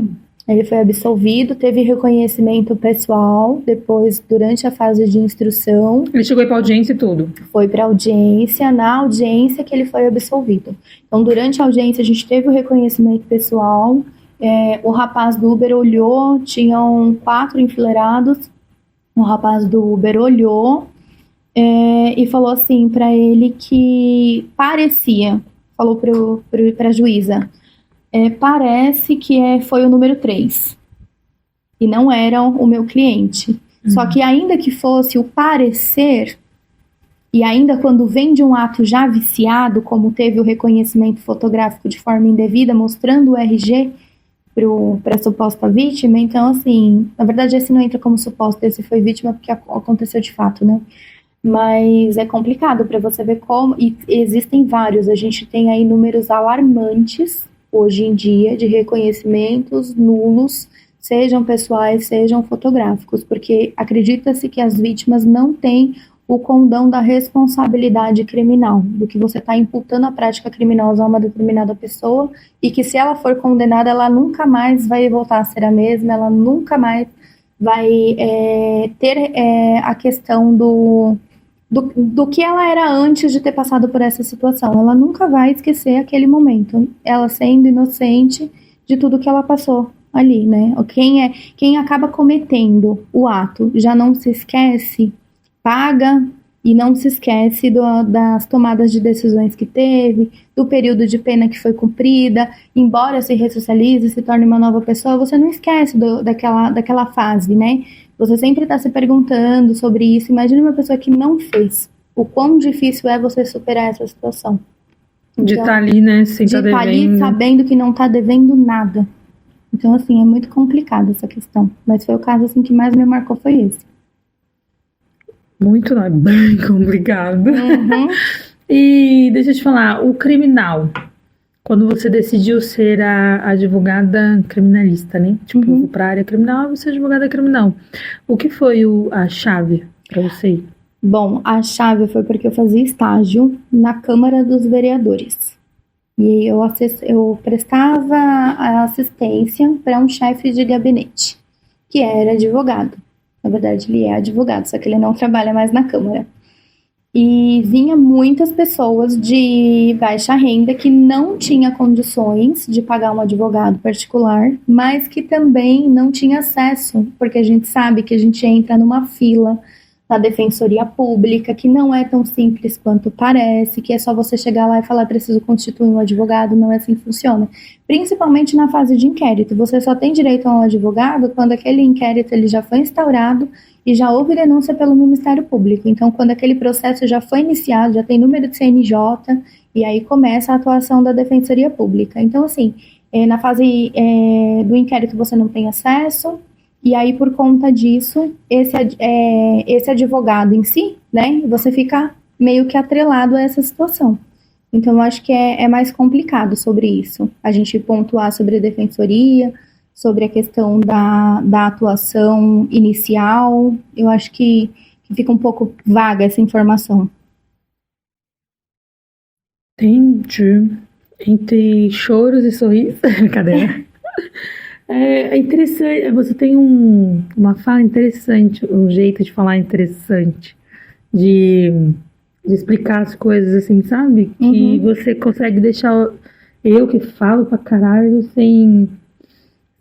Ele foi absolvido, teve reconhecimento pessoal, depois, durante a fase de instrução. Ele chegou aí pra audiência e tudo? Foi pra audiência, na audiência que ele foi absolvido. Então, durante a audiência, a gente teve o reconhecimento pessoal, o rapaz do Uber olhou, tinham 4 enfileirados, o rapaz do Uber olhou e falou assim pra ele que parecia, falou pra juíza, parece que foi o número 3 e não era o meu cliente. Só que ainda que fosse o parecer, e ainda quando vem de um ato já viciado, como teve o reconhecimento fotográfico de forma indevida, mostrando o RG para a suposta vítima, então assim, na verdade esse não entra como suposto, esse foi vítima porque aconteceu de fato, né? Mas é complicado para você ver como, e existem vários, a gente tem aí números alarmantes hoje em dia de reconhecimentos nulos, sejam pessoais, sejam fotográficos, porque acredita-se que as vítimas não têm o condão da responsabilidade criminal, do que você está imputando a prática criminosa a uma determinada pessoa, e que se ela for condenada, ela nunca mais vai voltar a ser a mesma, ela nunca mais vai ter a questão do que ela era antes de ter passado por essa situação. Ela nunca vai esquecer aquele momento, ela sendo inocente de tudo que ela passou ali, né? Quem acaba cometendo o ato já não se esquece, paga e não se esquece das tomadas de decisões que teve, do período de pena que foi cumprida, embora se ressocialize, se torne uma nova pessoa, você não esquece daquela fase, né? Você sempre está se perguntando sobre isso. Imagine uma pessoa que não fez. O quão difícil é você superar essa situação. Então, de estar ali, né? Sem estar devendo. Ali sabendo que não está devendo nada. Então, assim, é muito complicado essa questão. Mas foi o caso assim, que mais me marcou, foi esse. Muito, não, é bem complicado. Uhum. E deixa eu te falar, o criminal, quando você decidiu ser a advogada criminalista, né? Tipo, para a área criminal, você é advogada criminal. O que foi a chave para você? Bom, a chave foi porque eu fazia estágio na Câmara dos Vereadores. E eu prestava a assistência para um chefe de gabinete, que era advogado. Na verdade, ele é advogado, só que ele não trabalha mais na Câmara. E vinha muitas pessoas de baixa renda que não tinha condições de pagar um advogado particular, mas que também não tinha acesso, porque a gente sabe que a gente entra numa fila na Defensoria Pública, que não é tão simples quanto parece, que é só você chegar lá e falar, preciso constituir um advogado, não é assim que funciona. Principalmente na fase de inquérito, você só tem direito a um advogado quando aquele inquérito ele já foi instaurado e já houve denúncia pelo Ministério Público. Então, quando aquele processo já foi iniciado, já tem número de CNJ, e aí começa a atuação da Defensoria Pública. Então, assim, na fase do inquérito você não tem acesso, e aí, por conta disso, esse advogado em si, né, você fica meio que atrelado a essa situação. Então, eu acho que é mais complicado sobre isso. A gente pontuar sobre a defensoria, sobre a questão da atuação inicial. Eu acho que fica um pouco vaga essa informação. Entendi. Entre choros e sorrisos. Brincadeira. É interessante. Você tem uma fala interessante, um jeito de falar interessante, de explicar as coisas assim, sabe? Que você consegue deixar eu que falo pra caralho sem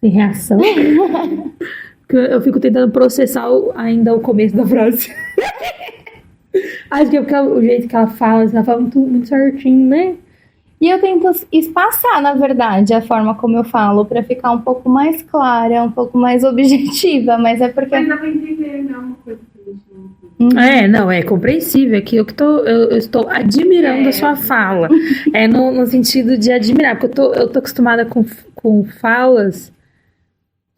reação. Eu fico tentando processar ainda o começo da frase. Acho que é porque o jeito que ela fala muito, muito certinho, né? E eu tento espaçar, na verdade, a forma como eu falo, para ficar um pouco mais clara, um pouco mais objetiva, mas é porque... Mas dá pra entender, não é uma coisa que a gente não... Não, é compreensível. Aqui eu estou admirando a sua fala. É no sentido de admirar, porque eu tô acostumada com falas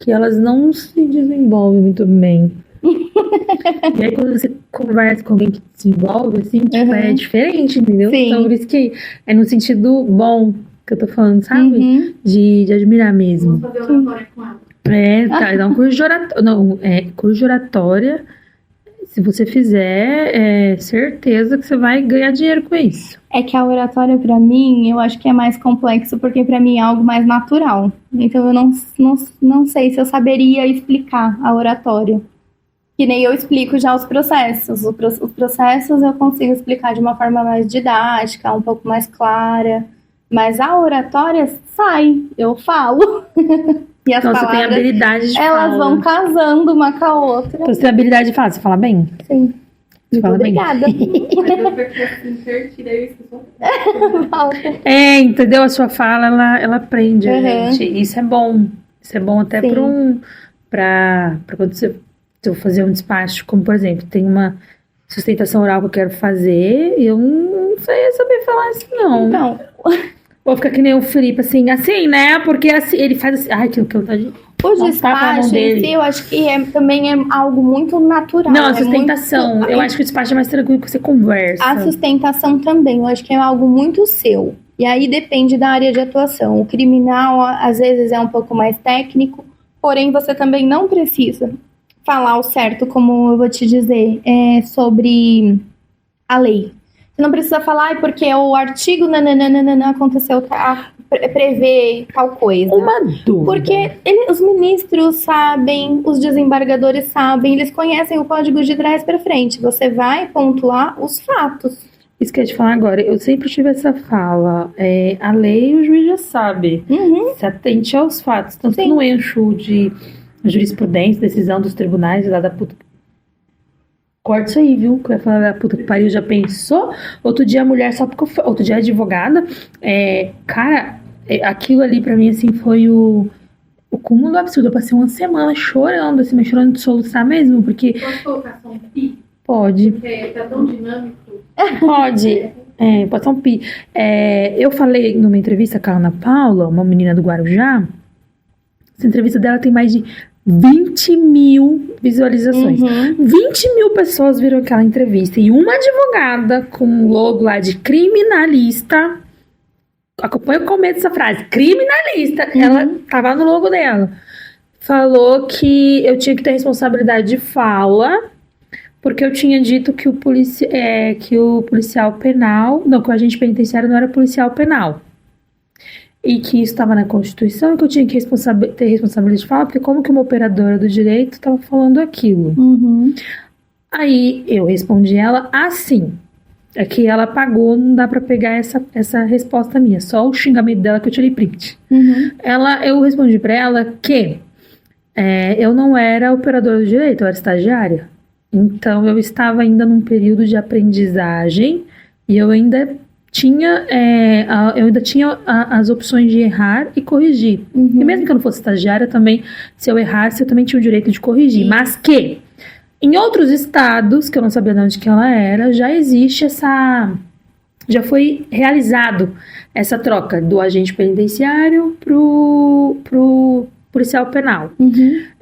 que elas não se desenvolvem muito bem. E aí quando você conversa com alguém que desenvolve, assim, tipo, é diferente, entendeu? Sim. Então por isso que é no sentido bom que eu tô falando, sabe? De admirar mesmo. Vamos fazer oratória com ela. Dá um curso de oratória. Não, curso de oratória. Se você fizer, certeza que você vai ganhar dinheiro com isso. É que a oratória, pra mim, eu acho que é mais complexo, porque pra mim é algo mais natural. Então eu não sei se eu saberia explicar a oratória. Que nem eu explico já os processos. Os processos eu consigo explicar de uma forma mais didática, um pouco mais clara. Mas a oratória sai, eu falo. E as Então você tem palavras, habilidade de elas fala. vão casando uma com a outra. Então você tem habilidade de falar. Você fala bem? Sim. Você Muito fala bem? obrigada. Mas eu fiquei assim, certinho, daí eu esqueci. Entendeu? A sua fala, ela prende a gente. Isso é bom. Isso é bom até Sim. pra quando você for fazer um despacho, como por exemplo, tem uma sustentação oral que eu quero fazer e eu não sei saber falar isso, não. Então, Vou ficar que nem o Felipe, assim, né? Porque assim, ele faz assim. Ai, aquilo que eu tô de... o Dá um tapa na mão despacho em dele. si, eu acho que também é algo muito natural. Não, a é sustentação. muito- Eu acho que o despacho é mais tranquilo que você conversa. A sustentação também, eu acho que é algo muito seu. E aí depende da área de atuação. O criminal, às vezes, é um pouco mais técnico, porém você também não precisa falar o certo, como eu vou te dizer, sobre a lei. Você não precisa falar porque o artigo nananana aconteceu, prevê tal coisa. Uma dúvida. Porque os ministros sabem, os desembargadores sabem, eles conhecem o código de trás para frente. Você vai pontuar os fatos. Isso que eu ia te falar agora. Eu sempre tive essa fala. A lei o juiz já sabe. Se atente aos fatos. Tanto que Sim. não encho de jurisprudência, decisão dos tribunais lá da puta. Corta isso aí, viu? Que eu ia falar da puta que pariu, já pensou? Outro dia a mulher, só porque outro dia a advogada, cara, aquilo ali pra mim, assim, foi o cúmulo do absurdo. Eu passei uma semana chorando, assim, mas chorando de soluçar mesmo, porque Posso colocar só um pi? pode. Porque tá tão dinâmico. Pode. Pode ser um pi. Eu falei numa entrevista com a Ana Paula, uma menina do Guarujá. Essa entrevista dela tem mais de 20 mil visualizações. 20 mil pessoas viram aquela entrevista. E uma advogada com um logo lá de criminalista. Acompanha o começo dessa frase. Criminalista. Ela tava no logo dela. Falou que eu tinha que ter responsabilidade de fala. Porque eu tinha dito que o policial penal... Não, que o agente penitenciário não era policial penal. E que isso estava na Constituição e que eu tinha que ter responsabilidade de fala, porque como que uma operadora do direito estava falando aquilo. Aí eu respondi ela assim. É que ela pagou, não dá pra pegar essa resposta minha. Só o xingamento dela que eu tirei print. Eu respondi pra ela que eu não era operadora do direito, eu era estagiária. Então eu estava ainda num período de aprendizagem e eu ainda tinha as opções de errar e corrigir. E mesmo que eu não fosse estagiária, também, se eu errasse, eu também tinha o direito de corrigir. Mas que, em outros estados, que eu não sabia de onde que ela era, já existe já foi realizado essa troca do agente penitenciário pro policial penal.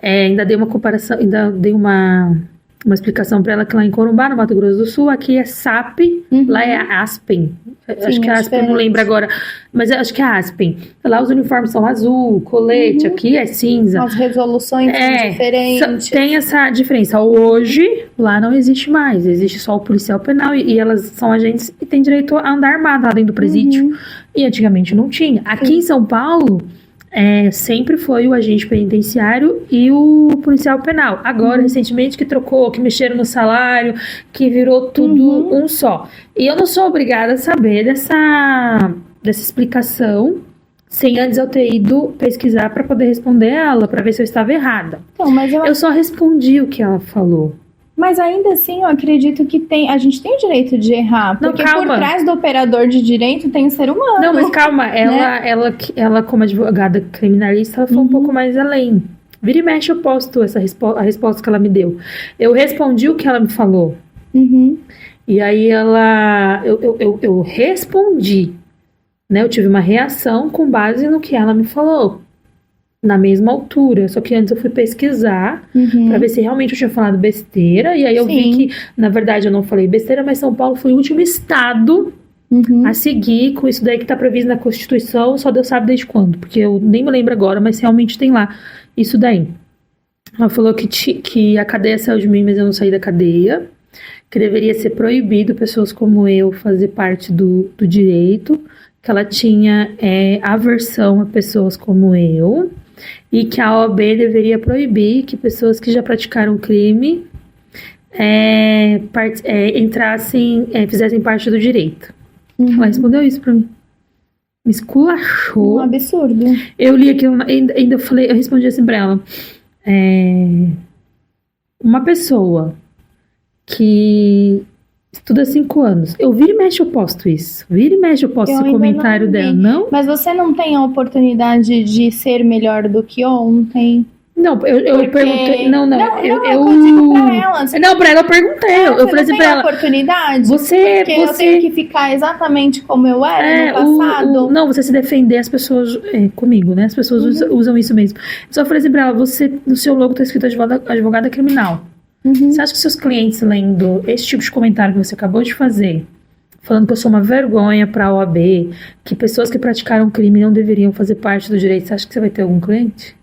Ainda dei uma comparação, ainda dei uma uma explicação para ela que lá em Corumbá, no Mato Grosso do Sul, aqui é SAP, lá é Aspen. Acho que é Aspen, eu não lembro agora, mas acho que é Aspen. Lá os uniformes são azul, colete, aqui é cinza. As resoluções são diferentes. Tem essa diferença. Hoje, lá não existe mais, existe só o policial penal e elas são agentes e têm direito a andar armado lá dentro do presídio. E antigamente não tinha. Aqui em São Paulo, sempre foi o agente penitenciário e o policial penal. Agora, recentemente, que trocou, que mexeram no salário, que virou tudo um só. E eu não sou obrigada a saber dessa explicação sem antes eu ter ido pesquisar para poder responder ela, para ver se eu estava errada. Então, mas eu só respondi o que ela falou. Mas ainda assim, eu acredito que a gente tem o direito de errar. Porque por trás do operador de direito tem um ser humano. Não, mas calma, ela como advogada criminalista, ela foi um pouco mais além. Vira e mexe, eu posto a resposta que ela me deu. Eu respondi o que ela me falou. E aí eu respondi. Né? Eu tive uma reação com base no que ela me falou. Na mesma altura, só que antes eu fui pesquisar pra ver se realmente eu tinha falado besteira, e aí eu vi que, na verdade, eu não falei besteira, mas São Paulo foi o último estado a seguir com isso daí que tá previsto na Constituição, só Deus sabe desde quando, porque eu nem me lembro agora, mas realmente tem lá isso daí. Ela falou que a cadeia saiu de mim, mas eu não saí da cadeia, que deveria ser proibido pessoas como eu fazer parte do direito, que ela tinha aversão a pessoas como eu, e que a OAB deveria proibir que pessoas que já praticaram crime entrassem, fizessem parte do direito. Ela respondeu isso pra mim. Me esculachou. Um absurdo. Eu li aquilo, ainda falei, eu respondi assim pra ela. Uma pessoa que estuda 5 anos. Eu vira e mexe, eu posto isso. Vira e mexe, eu posto esse comentário dela. Não? Mas você não tem a oportunidade de ser melhor do que ontem? Não, eu perguntei. Não, eu digo pra ela. Não, pra ela eu perguntei. Eu falei assim pra ela. Oportunidade? Você eu tenho que ficar exatamente como eu era no passado? Não, você se defender as pessoas comigo, né? As pessoas usam isso mesmo. Só falei assim pra ela, no seu logo tá escrito advogada criminal. Você acha que seus clientes lendo esse tipo de comentário que você acabou de fazer, falando que eu sou uma vergonha pra OAB, que pessoas que praticaram crime não deveriam fazer parte do direito, você acha que você vai ter algum cliente?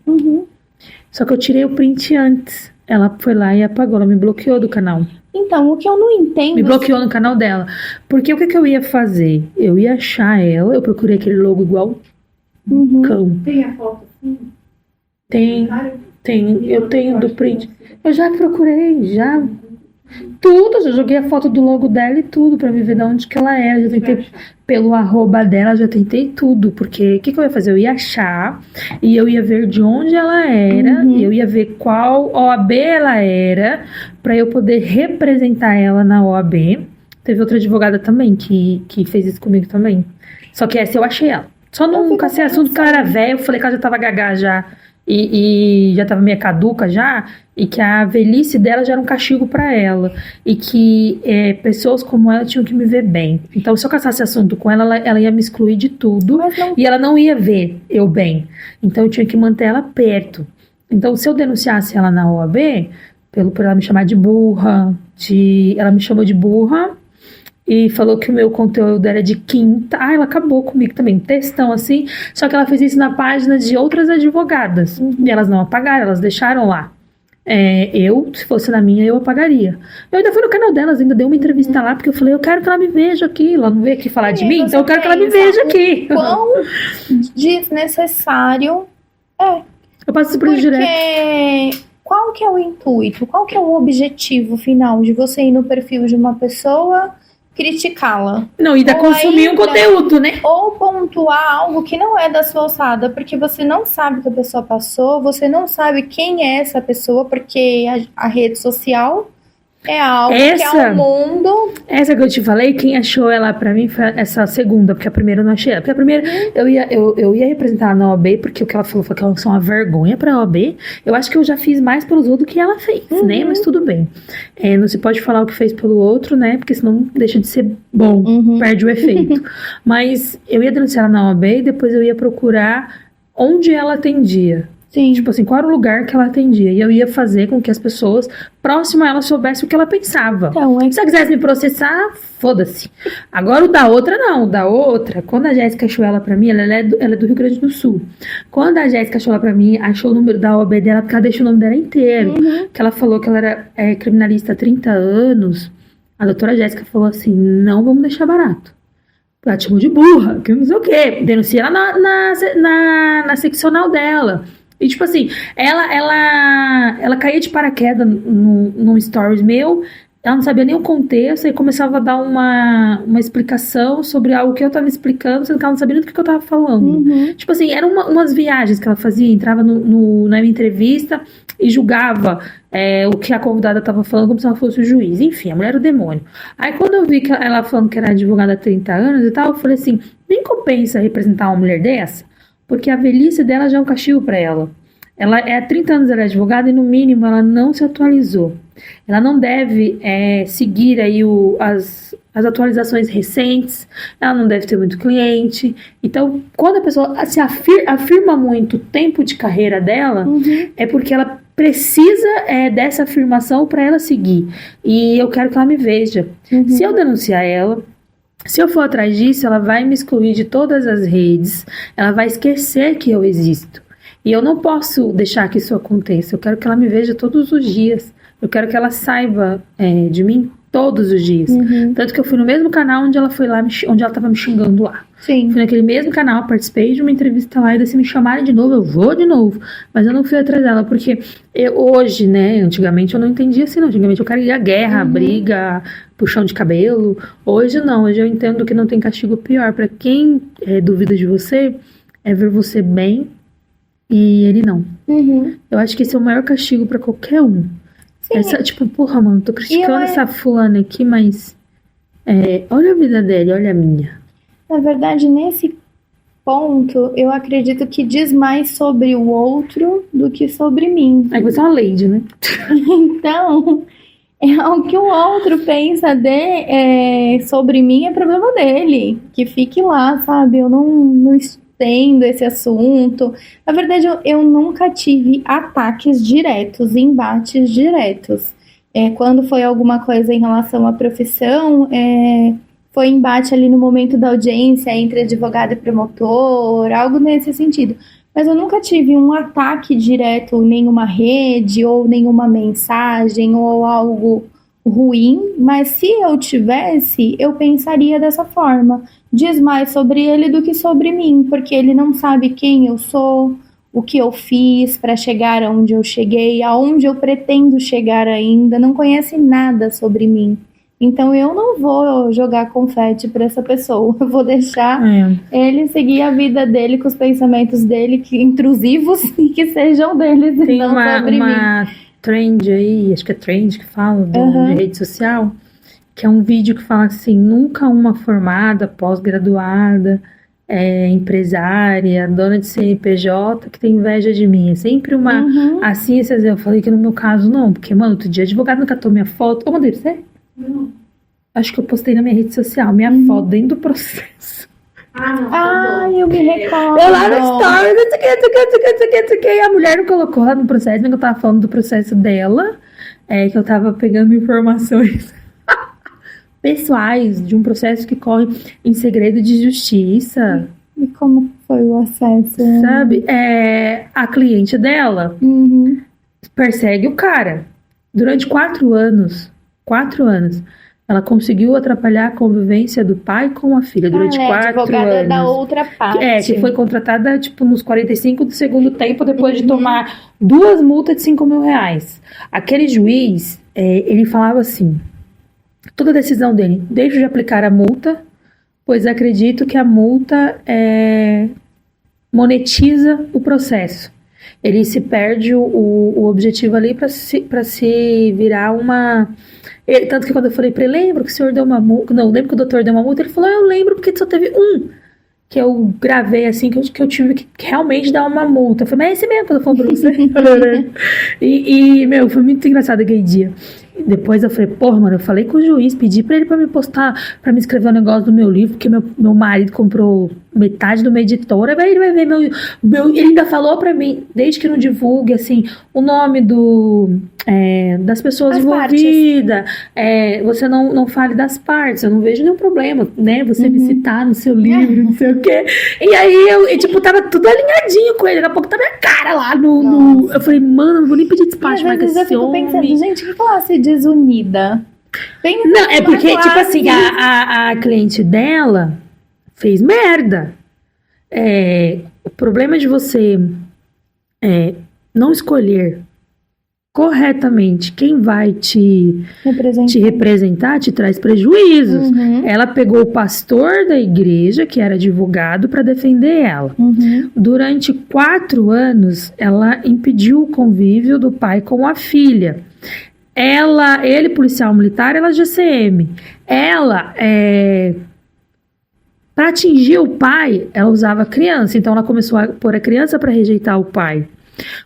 Só que eu tirei o print antes. Ela foi lá e apagou, ela me bloqueou do canal. Então, o que eu não entendo... Me bloqueou no canal dela. Porque o que eu ia fazer? Eu ia achar ela, eu procurei aquele logo igual cão. Tem a foto assim? Tem, eu tenho do print. Eu já procurei, já. Tudo, já joguei a foto do logo dela e tudo pra me ver de onde que ela era. Já tentei pelo arroba dela, já tentei tudo. Porque o que eu ia fazer? Eu ia achar e eu ia ver de onde ela era, e eu ia ver qual OAB ela era, pra eu poder representar ela na OAB. Teve outra advogada também que fez isso comigo também. Só que essa eu achei ela. Só nunca sei assunto que ela era velha. Eu falei que ela já tava gaga já. E já tava meio caduca já, e que a velhice dela já era um castigo pra ela, e que pessoas como ela tinham que me ver bem. Então, se eu caçasse assunto com ela ia me excluir de tudo, e ela não ia ver eu bem. Então, eu tinha que manter ela perto. Então, se eu denunciasse ela na OAB, por ela me chamar de burra, ela me chamou de burra, e falou que o meu conteúdo era de quinta. Ela acabou comigo também, textão assim. Só que ela fez isso na página de outras advogadas. E elas não apagaram, elas deixaram lá. Se fosse na minha, eu apagaria. Eu ainda fui no canal delas, ainda dei uma entrevista lá, porque eu falei, eu quero que ela me veja aqui. Ela não veio aqui falar de mim, então eu quero que ela me veja aqui. Quão desnecessário Eu passo isso por direto. Qual que é o intuito? Qual que é o objetivo final de você ir no perfil de uma pessoa... criticá-la. Não, ainda consumir um conteúdo, né? Ou pontuar algo que não é da sua alçada, porque você não sabe o que a pessoa passou, você não sabe quem é essa pessoa, porque a rede social é algo que é um mundo... Essa que eu te falei, quem achou ela pra mim foi essa segunda, porque a primeira eu não achei ela. Porque a primeira, eu ia representar ela na OAB, porque o que ela falou foi que ela são uma vergonha pra OAB. Eu acho que eu já fiz mais pelos outros do que ela fez, né? Mas tudo bem. Não se pode falar o que fez pelo outro, né? Porque senão deixa de ser bom, perde o efeito. Mas eu ia denunciar ela na OAB e depois eu ia procurar onde ela atendia. Sim. Tipo assim, qual era o lugar que ela atendia? E eu ia fazer com que as pessoas próximas a ela soubessem o que ela pensava. Então, Se ela quisesse me processar, foda-se. Agora o da outra, não. O da outra, quando a Jéssica achou ela pra mim, ela é do Rio Grande do Sul. Quando a Jéssica achou ela pra mim, achou o número da OAB dela, porque ela deixou o nome dela inteiro. Que ela falou que ela era criminalista há 30 anos. A doutora Jéssica falou assim, não vamos deixar barato. Ela chamou de burra, que não sei o quê. Denuncia ela na seccional dela. E, tipo assim, ela caía de paraquedas num stories meu, ela não sabia nem o contexto, e começava a dar uma explicação sobre algo que eu tava explicando, sendo que ela não sabia nem do que eu tava falando. Tipo assim, eram umas viagens que ela fazia, entrava na minha entrevista e julgava o que a convidada tava falando como se ela fosse o juiz. Enfim, a mulher era o demônio. Aí, quando eu vi que ela falando que era advogada há 30 anos e tal, eu falei assim, nem compensa representar uma mulher dessa? Porque a velhice dela já é um castigo para ela. Ela há 30 anos ela é advogada e, no mínimo, ela não se atualizou. Ela não deve seguir aí as atualizações recentes, ela não deve ter muito cliente. Então, quando a pessoa se afirma muito o tempo de carreira dela, é porque ela precisa dessa afirmação para ela seguir. E eu quero que ela me veja. Se eu denunciar ela, se eu for atrás disso, ela vai me excluir de todas as redes, ela vai esquecer que eu existo. E eu não posso deixar que isso aconteça. Eu quero que ela me veja todos os dias. Eu quero que ela saiba de mim todos os dias. Tanto que eu fui no mesmo canal onde ela foi lá, onde ela tava me xingando lá. Sim. Fui naquele mesmo canal, participei de uma entrevista lá, e daí se me chamarem de novo, eu vou de novo. Mas eu não fui atrás dela, porque hoje, né, antigamente eu não entendia assim, não. Antigamente eu queria guerra, briga, puxão de cabelo. Hoje não, hoje eu entendo que não tem castigo pior. Pra quem duvida de você, é ver você bem e ele não. Eu acho que esse é o maior castigo pra qualquer um. Essa, tipo, porra, mano, tô criticando essa fulana aqui, mas olha a vida dele, olha a minha. Na verdade, nesse ponto, eu acredito que diz mais sobre o outro do que sobre mim. É que você é uma lady, né? Então, o que o outro pensa sobre mim é problema dele. Que fique lá, sabe? Eu não estendo esse assunto. Na verdade, eu nunca tive ataques diretos, embates diretos. Quando foi alguma coisa em relação à profissão, foi embate ali no momento da audiência entre advogado e promotor, algo nesse sentido. Mas eu nunca tive um ataque direto em nenhuma rede, ou nenhuma mensagem, ou algo ruim, mas se eu tivesse, eu pensaria dessa forma. Diz mais sobre ele do que sobre mim, porque ele não sabe quem eu sou, o que eu fiz para chegar aonde eu cheguei, aonde eu pretendo chegar ainda, não conhece nada sobre mim. Então eu não vou jogar confete para essa pessoa, eu vou deixar ele seguir a vida dele com os pensamentos dele, que intrusivos, e que sejam deles e Tem não sobre mim. uma trend aí, acho que é trend que fala de rede social, que é um vídeo que fala assim, nunca uma formada, pós-graduada, empresária, dona de CNPJ que tem inveja de mim. É sempre uma assim, eu falei que no meu caso não, porque, mano, outro dia advogado não catou minha foto. Eu mandei pra você? Não. Acho que eu postei na minha rede social, minha foto dentro do processo. Eu me recordo. Eu lá no story, não sei o que, e a mulher não colocou lá no processo, nem que eu tava falando do processo dela, que eu tava pegando informações pessoais de um processo que corre em segredo de justiça. E como foi o acesso? Sabe? A cliente dela persegue o cara. Durante 4 anos, ela conseguiu atrapalhar a convivência do pai com a filha durante 4 advogada anos. da outra parte. Que foi contratada, tipo, nos 45 do segundo tempo, depois de tomar 2 multas de 5 mil reais. Aquele juiz, ele falava assim, toda decisão dele, deixo de aplicar a multa, pois acredito que a multa monetiza o processo. Ele se perde o objetivo ali para se virar uma... Tanto que quando eu falei para ele, lembro que o senhor deu uma multa... Não, lembro que o doutor deu uma multa. Ele falou, eu lembro porque só teve um que eu gravei assim, que eu tive que realmente dar uma multa. Eu falei, mas é esse mesmo que eu tô falando pra você. Meu, foi muito engraçado aquele dia. Depois eu falei, porra, mano, eu falei com o juiz, pedi pra ele pra me postar, pra me escrever um negócio do meu livro, porque meu marido comprou metade de uma editora, aí ele vai ver ele ainda falou pra mim, desde que não divulgue, assim, o nome das pessoas As envolvidas, você não fale das partes, eu não vejo nenhum problema, né, você me citar no seu livro, não sei o quê. E aí eu tava tudo alinhadinho com ele, daqui a pouco tá minha cara lá no... Eu falei, mano, não vou nem pedir despacho mais Às vezes eu desse fico pensando, homem. gente, que classe desunida. Não, é porque, uma tipo assim, classe- a cliente dela fez merda. O problema de você não escolher corretamente quem vai te representar te traz prejuízos. Uhum, Ela pegou o pastor da igreja, que era advogado, para defender ela. uhum, Durante 4 anos, ela impediu o convívio do pai com a filha. Ele, policial militar, ela GCM. Ela, para atingir o pai, ela usava a criança. Então, ela começou a pôr a criança para rejeitar o pai.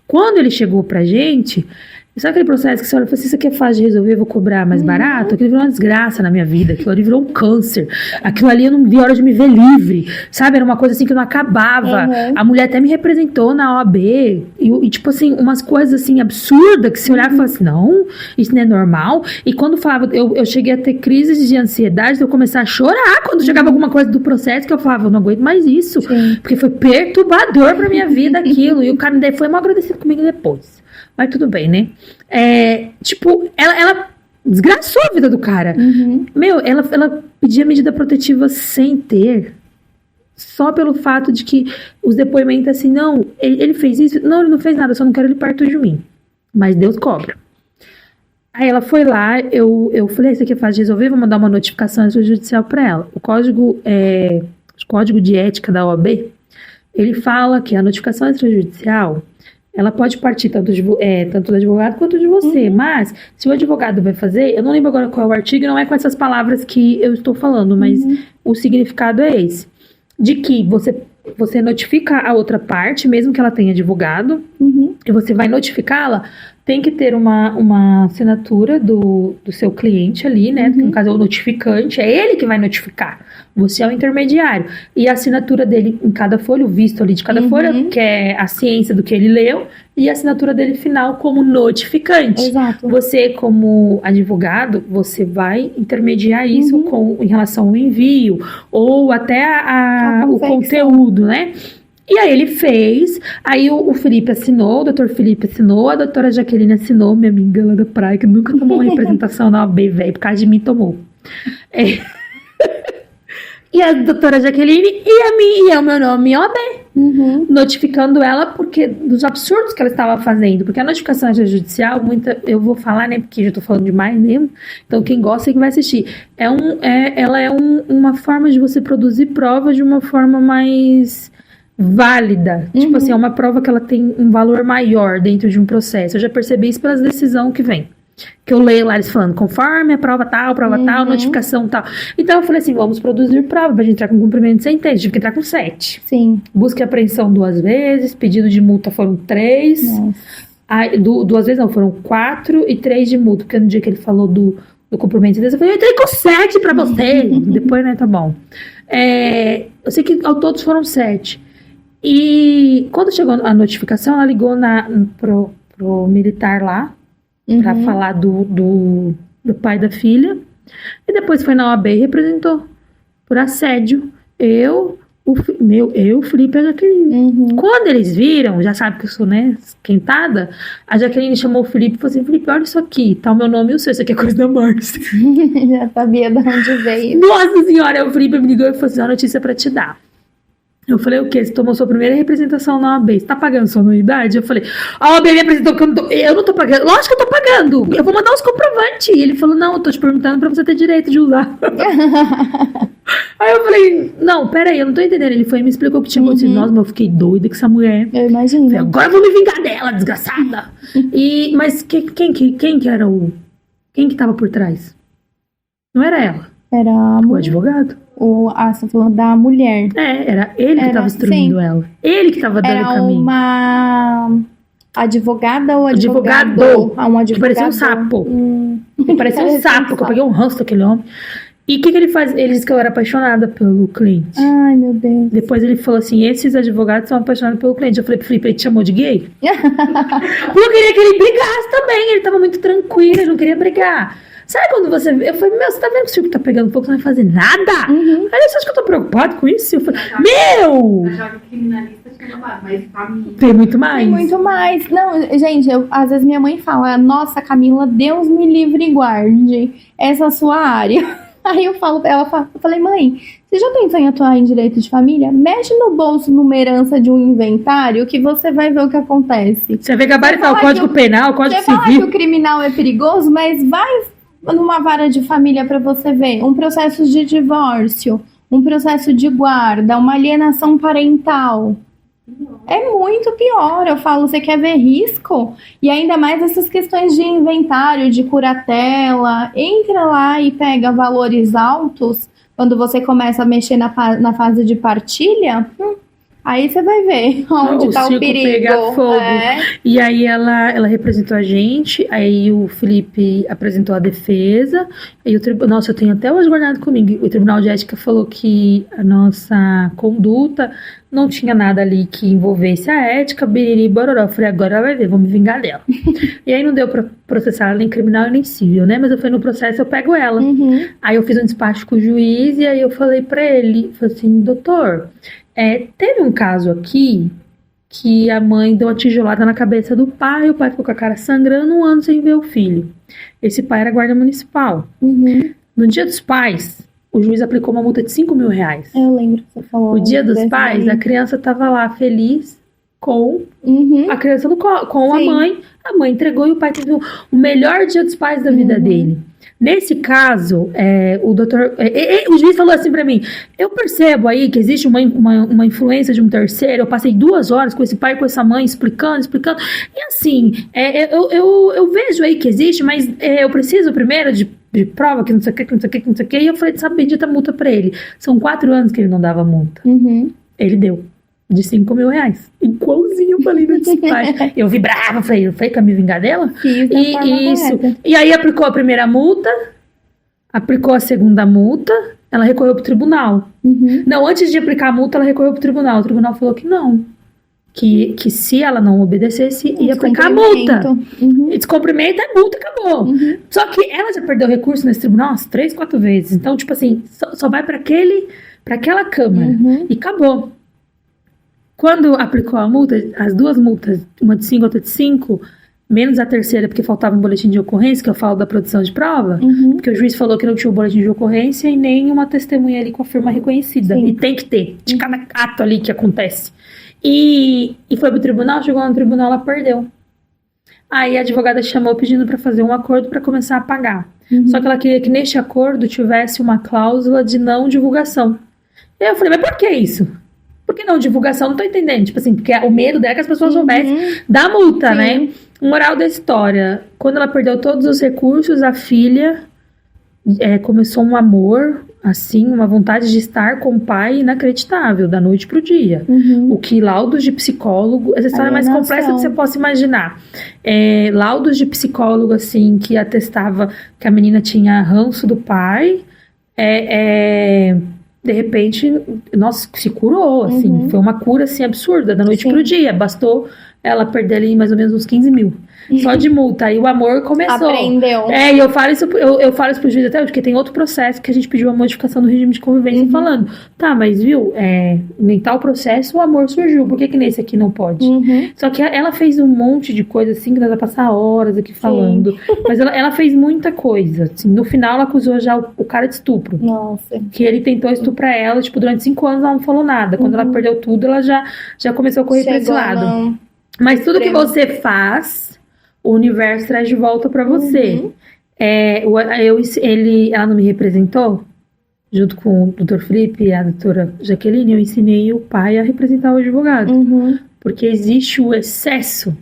Quando ele chegou pra gente, sabe aquele processo que você olha e fala assim, isso aqui é fácil de resolver, eu vou cobrar mais barato? Aquilo virou uma desgraça na minha vida, aquilo ali virou um câncer. Aquilo ali eu não vi a hora de me ver livre, sabe? Era uma coisa assim que não acabava. Uhum. A mulher até me representou na OAB, e tipo assim, umas coisas assim absurdas que você olhava e falava assim, não, isso não é normal. E quando falava, eu cheguei a ter crises de ansiedade, de eu começar a chorar quando chegava alguma coisa do processo, que eu falava, eu não aguento mais isso. Sim. Porque foi perturbador pra minha vida aquilo. E o cara foi mal agradecido comigo depois. Mas tudo bem, né? Ela desgraçou a vida do cara. uhum. Meu, ela pedia medida protetiva sem ter. Só pelo fato de que os depoimentos assim, não, ele fez isso. Não, ele não fez nada, eu só não quero ele perto de mim. Mas Deus cobra. Aí ela foi lá, eu falei, isso aqui é fácil de resolver, vou mandar uma notificação extrajudicial pra ela. O código de ética da OAB, ele fala que a notificação extrajudicial, ela pode partir tanto do advogado quanto de você, mas se o advogado vai fazer, eu não lembro agora qual é o artigo, não é com essas palavras que eu estou falando, mas o significado é esse, de que você notifica a outra parte, mesmo que ela tenha advogado, Uhum. e você vai notificá-la, tem que ter uma assinatura do seu cliente ali, né? Que no caso é o notificante, é ele que vai notificar. Você é o intermediário. E a assinatura dele em cada folha, o visto ali de cada folha, que é a ciência do que ele leu, e a assinatura dele final como notificante. Exato. Você, como advogado, você vai intermediar isso em relação ao envio, ou até o confecção. conteúdo, né? E aí ele fez, aí o Felipe assinou, o doutor Felipe assinou, a doutora Jaqueline assinou, minha amiga lá da praia, que nunca tomou uma representação na OAB, velho, por causa de mim tomou. E a doutora Jaqueline e o meu nome OAB, notificando ela porque dos absurdos que ela estava fazendo, porque a notificação extrajudicial, eu vou falar, né, porque já tô falando demais mesmo, então quem gosta é que vai assistir. Ela é uma forma de você produzir prova de uma forma mais válida, tipo assim, é uma prova que ela tem um valor maior dentro de um processo. Eu já percebi isso pelas decisões que vem, que eu leio lá eles falando, conforme a prova tal, notificação tal. Então eu falei assim, vamos produzir prova pra gente entrar com cumprimento de sentença. Tive que entrar com 7. Sim. Busca e apreensão 2 vezes, pedido de multa foram 3. Nossa. Aí, 2 vezes não, foram 4 e 3 de multa, porque no dia que ele falou do cumprimento de sentença, eu falei, eu entrei com 7 pra você. Depois, né, tá bom. Eu sei que ao todos foram 7. E quando chegou a notificação, ela ligou pro militar lá, pra falar do pai da filha. E depois foi na OAB e representou por assédio. Eu, o Felipe e a Jaqueline. Quando eles viram, já sabe que eu sou, né, esquentada, a Jaqueline chamou o Felipe e falou assim, Felipe, olha isso aqui, tá o meu nome e o seu, isso aqui é coisa da Márcia. Já sabia de onde veio. Nossa senhora, o Felipe me ligou e falou assim, uma notícia pra te dar. Eu falei, o quê? Você tomou sua primeira representação na OAB, você tá pagando sua anuidade? Eu falei, a OAB me apresentou que eu não tô pagando. Lógico que eu tô pagando, eu vou mandar os comprovantes. E ele falou, não, eu tô te perguntando pra você ter direito de usar. Aí eu falei, não, peraí, eu não tô entendendo. Ele foi e me explicou o que tinha acontecido. Nossa, mas eu fiquei doida com essa mulher. Eu imagino. Falei, agora eu vou me vingar dela, desgraçada. Mas quem que era quem que tava por trás? Não era ela, Era o advogado. você tá falando da mulher. Era ele que tava instruindo ela. Ele que tava dando o Era caminho. uma advogada ou Advogado. um advogado. Que parecia um sapo. Ele parecia um sapo, que eu peguei um ranço daquele homem. E o que ele faz? Ele disse que eu era apaixonada pelo cliente. Ai, meu Deus. Depois ele falou assim, esses advogados são apaixonados pelo cliente. Eu falei pro Felipe, ele te chamou de gay? Porque eu queria que ele brigasse também. Ele tava muito tranquilo, ele não queria brigar. Sabe quando você... Eu falei, você tá vendo que o circo tá pegando fogo, você não vai fazer nada? Uhum. Aí você acha que eu tô preocupado com isso? Eu falei, meu! Achava que criminalista tinha babado, mas família. Tem muito mais. Tem muito mais. Não, gente, às vezes minha mãe fala, nossa, Camila, Deus me livre e guarde essa sua área. Aí eu falei, mãe, você já pensou em atuar em direito de família? Mexe no bolso numa herança de um inventário que você vai ver o que acontece. Você vê gabaritar o Código Penal, o Código Você fala que Civil. o criminal é perigoso, mas vai numa vara de família pra você ver. Um processo de divórcio, um processo de guarda, uma alienação parental. É muito pior. Eu falo, você quer ver risco? E ainda mais essas questões de inventário, de curatela. Entra lá e pega valores altos. Quando você começa a mexer na fase de partilha, aí você vai ver onde tá o circo perigo. pega fogo. É. E aí ela representou a gente, aí o Felipe apresentou a defesa, aí o tribunal, nossa, eu tenho até hoje guardado comigo, o Tribunal de Ética falou que a nossa conduta não tinha nada ali que envolvesse a ética, biriri, bororó. Eu falei, agora ela vai ver, vamos vingar dela. E aí não deu pra processar ela nem criminal nem civil, né? Mas eu falei, no processo eu pego ela. Uhum. Aí eu fiz um despacho com o juiz e aí eu falei pra ele, falei assim, doutor, teve um caso aqui que a mãe deu uma tijolada na cabeça do pai, o pai ficou com a cara sangrando 1 ano sem ver o filho. Esse pai era guarda municipal. Uhum. No Dia dos Pais, o juiz aplicou uma multa de R$5 mil. Eu lembro que você falou. O Dia dos desse Pais, daí. a criança tava lá feliz com Uhum. a criança com a Sim. mãe. A mãe entregou e o pai teve o melhor Dia dos Pais da vida dele. Nesse caso, o juiz falou assim pra mim, eu percebo aí que existe uma influência de um terceiro, eu passei 2 horas com esse pai e com essa mãe explicando, e assim, eu vejo aí que existe, mas eu preciso primeiro de prova que não sei o que, e eu falei, sabe, bendita multa pra ele. São 4 anos que ele não dava multa. Uhum. Ele deu. De R$5 mil. Igualzinho eu falei no despacho. Eu vibrava, falei que ia me vingar dela? Fiz da forma Isso. correta. E aí aplicou a primeira multa, aplicou a segunda multa, ela recorreu pro tribunal. Uhum. Não, antes de aplicar a multa, ela recorreu pro tribunal. O tribunal falou que não. Que se ela não obedecesse, ia aplicar a multa. Uhum. E descumprimento é multa, acabou. Uhum. Só que ela já perdeu recurso nesse tribunal umas 3, 4 vezes. Então, tipo assim, só vai pra aquela câmara. Uhum. E acabou. Quando aplicou a multa, as 2 multas, uma de 5, outra de 5, menos a terceira, porque faltava um boletim de ocorrência, que eu falo da produção de prova, Uhum. porque o juiz falou que não tinha o boletim de ocorrência e nem uma testemunha ali com a firma reconhecida. Sim. E tem que ter, de cada ato ali que acontece. E foi pro tribunal, chegou no tribunal, ela perdeu. Aí a advogada chamou pedindo para fazer um acordo para começar a pagar. Uhum. Só que ela queria que neste acordo tivesse uma cláusula de não divulgação. E aí eu falei, mas por que isso? Por que não divulgação? Não tô entendendo. Tipo assim, porque o medo dela é que as pessoas soubessem da multa, Sim. né? Moral da história. Quando ela perdeu todos os recursos, a filha começou um amor, assim, uma vontade de estar com o pai inacreditável, da noite pro dia. Uhum. O que laudos de psicólogo... Essa história é mais Alienação. complexa do que você possa imaginar. Laudos de psicólogo, assim, que atestava que a menina tinha ranço do pai. De repente, nossa, se curou, assim. Uhum. Foi uma cura, assim, absurda, da noite Sim. pro dia. Bastou ela perder ali mais ou menos uns 15 mil. Só de multa. Aí o amor começou. Aprendeu. E eu falo isso pro juiz até hoje, porque tem outro processo que a gente pediu a modificação do regime de convivência falando, tá, mas viu, em tal processo o amor surgiu, por que nesse aqui não pode? Uhum. Só que ela fez um monte de coisa assim, que nós vamos passar horas aqui falando, mas ela fez muita coisa, assim, no final ela acusou já o cara de estupro, Nossa. que ele tentou estuprar ela, tipo, durante 5 anos ela não falou nada, quando ela perdeu tudo, ela já começou a correr pra esse Chegou lado. no Mas tudo que extremo. você faz, o universo traz de volta pra você. Uhum. Ela não me representou? Junto com o Dr. Felipe e a doutora Jaqueline, eu ensinei o pai a representar o advogado. Uhum. Porque existe o excesso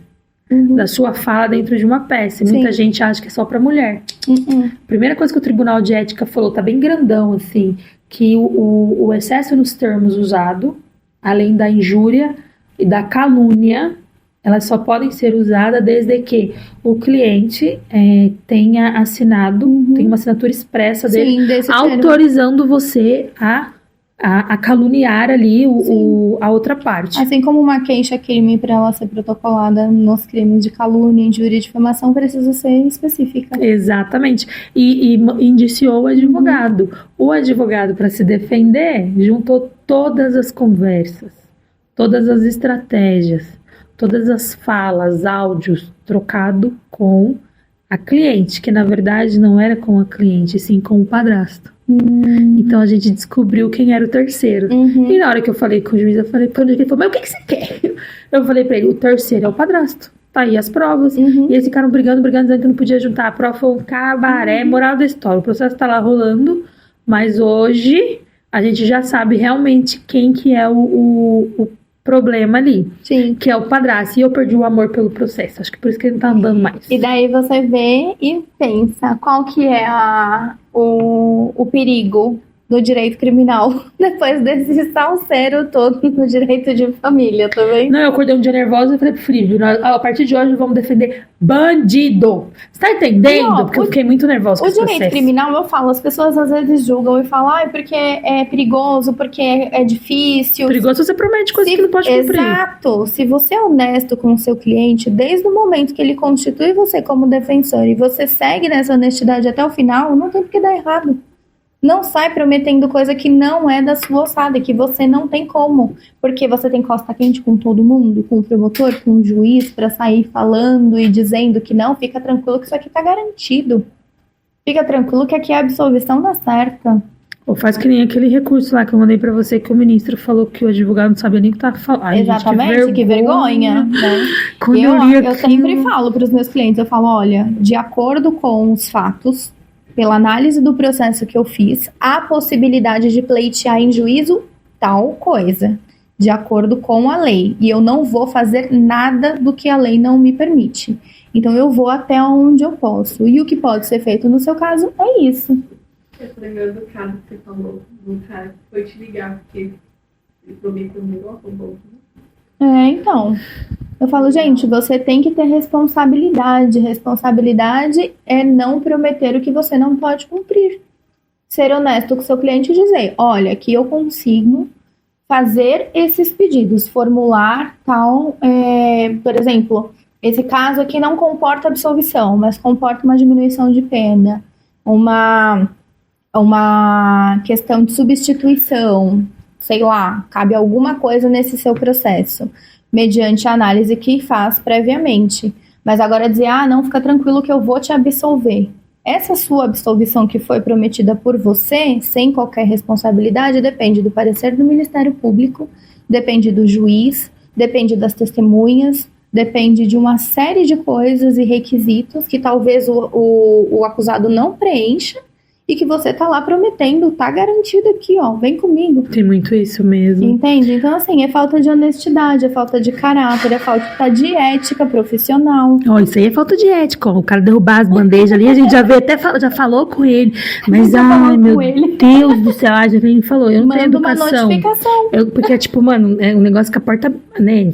Uhum. da sua fala dentro de uma peça. E Sim. muita gente acha que é só pra mulher. Uhum. Primeira coisa que o Tribunal de Ética falou, tá bem grandão, assim, que o excesso nos termos usado, além da injúria e da calúnia, elas só podem ser usadas desde que o cliente tenha assinado, tenha uma assinatura expressa dele, Sim, desse termo. autorizando você a caluniar ali a outra parte. Assim como uma queixa-crime para ela ser protocolada nos crimes de calúnia, injúria e difamação, precisa ser específica. Exatamente. E indiciou o advogado. O advogado, para se defender, juntou todas as conversas, todas as estratégias, todas as falas, áudios, trocado com a cliente, que na verdade não era com a cliente, sim com o padrasto. Então a gente descobriu quem era o terceiro. E na hora que eu falei com o juiz, eu falei pra ele, mas o que você quer? Eu falei pra ele, o terceiro é o padrasto. Tá aí as provas. E eles ficaram brigando, dizendo que não podia juntar. A prova foi um cabaré, moral da história. O processo tá lá rolando, mas hoje a gente já sabe realmente quem que é o problema ali. Sim. Que é o padrasto. E eu perdi o amor pelo processo. Acho que por isso que ele não tá andando mais. E daí você vê e pensa, qual que é o perigo do direito criminal depois desse salseiro todo no direito de família, tá vendo? Não, eu acordei um dia nervosa e falei pro Felipe, a partir de hoje vamos defender bandido. Você tá entendendo? Não, Porque eu fiquei muito nervosa com O esse direito processo. criminal, eu falo, as pessoas às vezes julgam e falam, porque é perigoso, porque é difícil. Perigoso você promete coisas que não pode cumprir. Exato. Se você é honesto com o seu cliente, desde o momento que ele constitui você como defensor e você segue nessa honestidade até o final, não tem por que dar errado. Não sai prometendo coisa que não é da sua ossada, que você não tem como. Porque você tem costa quente com todo mundo, com o promotor, com o juiz, pra sair falando e dizendo que não, fica tranquilo que isso aqui tá garantido. Fica tranquilo que aqui a absolvição dá certa. Ou faz que nem aquele recurso lá que eu mandei pra você, que o ministro falou que o advogado não sabia nem o que tava falando. Ai, Exatamente, gente, que vergonha, né? Quando eu li eu aquilo- sempre falo para os meus clientes, eu falo, olha, de acordo com os fatos, pela análise do processo que eu fiz, há possibilidade de pleitear em juízo tal coisa, de acordo com a lei. E eu não vou fazer nada do que a lei não me permite. Então eu vou até onde eu posso. E o que pode ser feito no seu caso é isso. Esse negócio do caso que você falou, do cara que foi te ligar, porque ele prometeu um negócio, roubou. Então, eu falo, gente, você tem que ter responsabilidade. Responsabilidade é não prometer o que você não pode cumprir. Ser honesto com o seu cliente e dizer, olha, aqui eu consigo fazer esses pedidos, formular tal, por exemplo, esse caso aqui não comporta absolvição, mas comporta uma diminuição de pena, uma questão de substituição, sei lá, cabe alguma coisa nesse seu processo, mediante a análise que faz previamente. Mas agora dizer, não, fica tranquilo que eu vou te absolver. Essa sua absolvição que foi prometida por você, sem qualquer responsabilidade, depende do parecer do Ministério Público, depende do juiz, depende das testemunhas, depende de uma série de coisas e requisitos que talvez o acusado não preencha, e que você tá lá prometendo, tá garantido aqui, ó, vem comigo. Tem muito isso mesmo. Entende? Então, assim, é falta de honestidade, é falta de caráter, é falta de ética profissional. Isso aí é falta de ética, ó. O cara derrubar as bandejas ali, a gente já veio até já falou com ele. Mas, Já falou ai, com meu ele. Deus do céu, a Jaqueline falou, eu não tenho Manda uma educação. notificação. Porque, tipo, mano, é um negócio que a porta, né,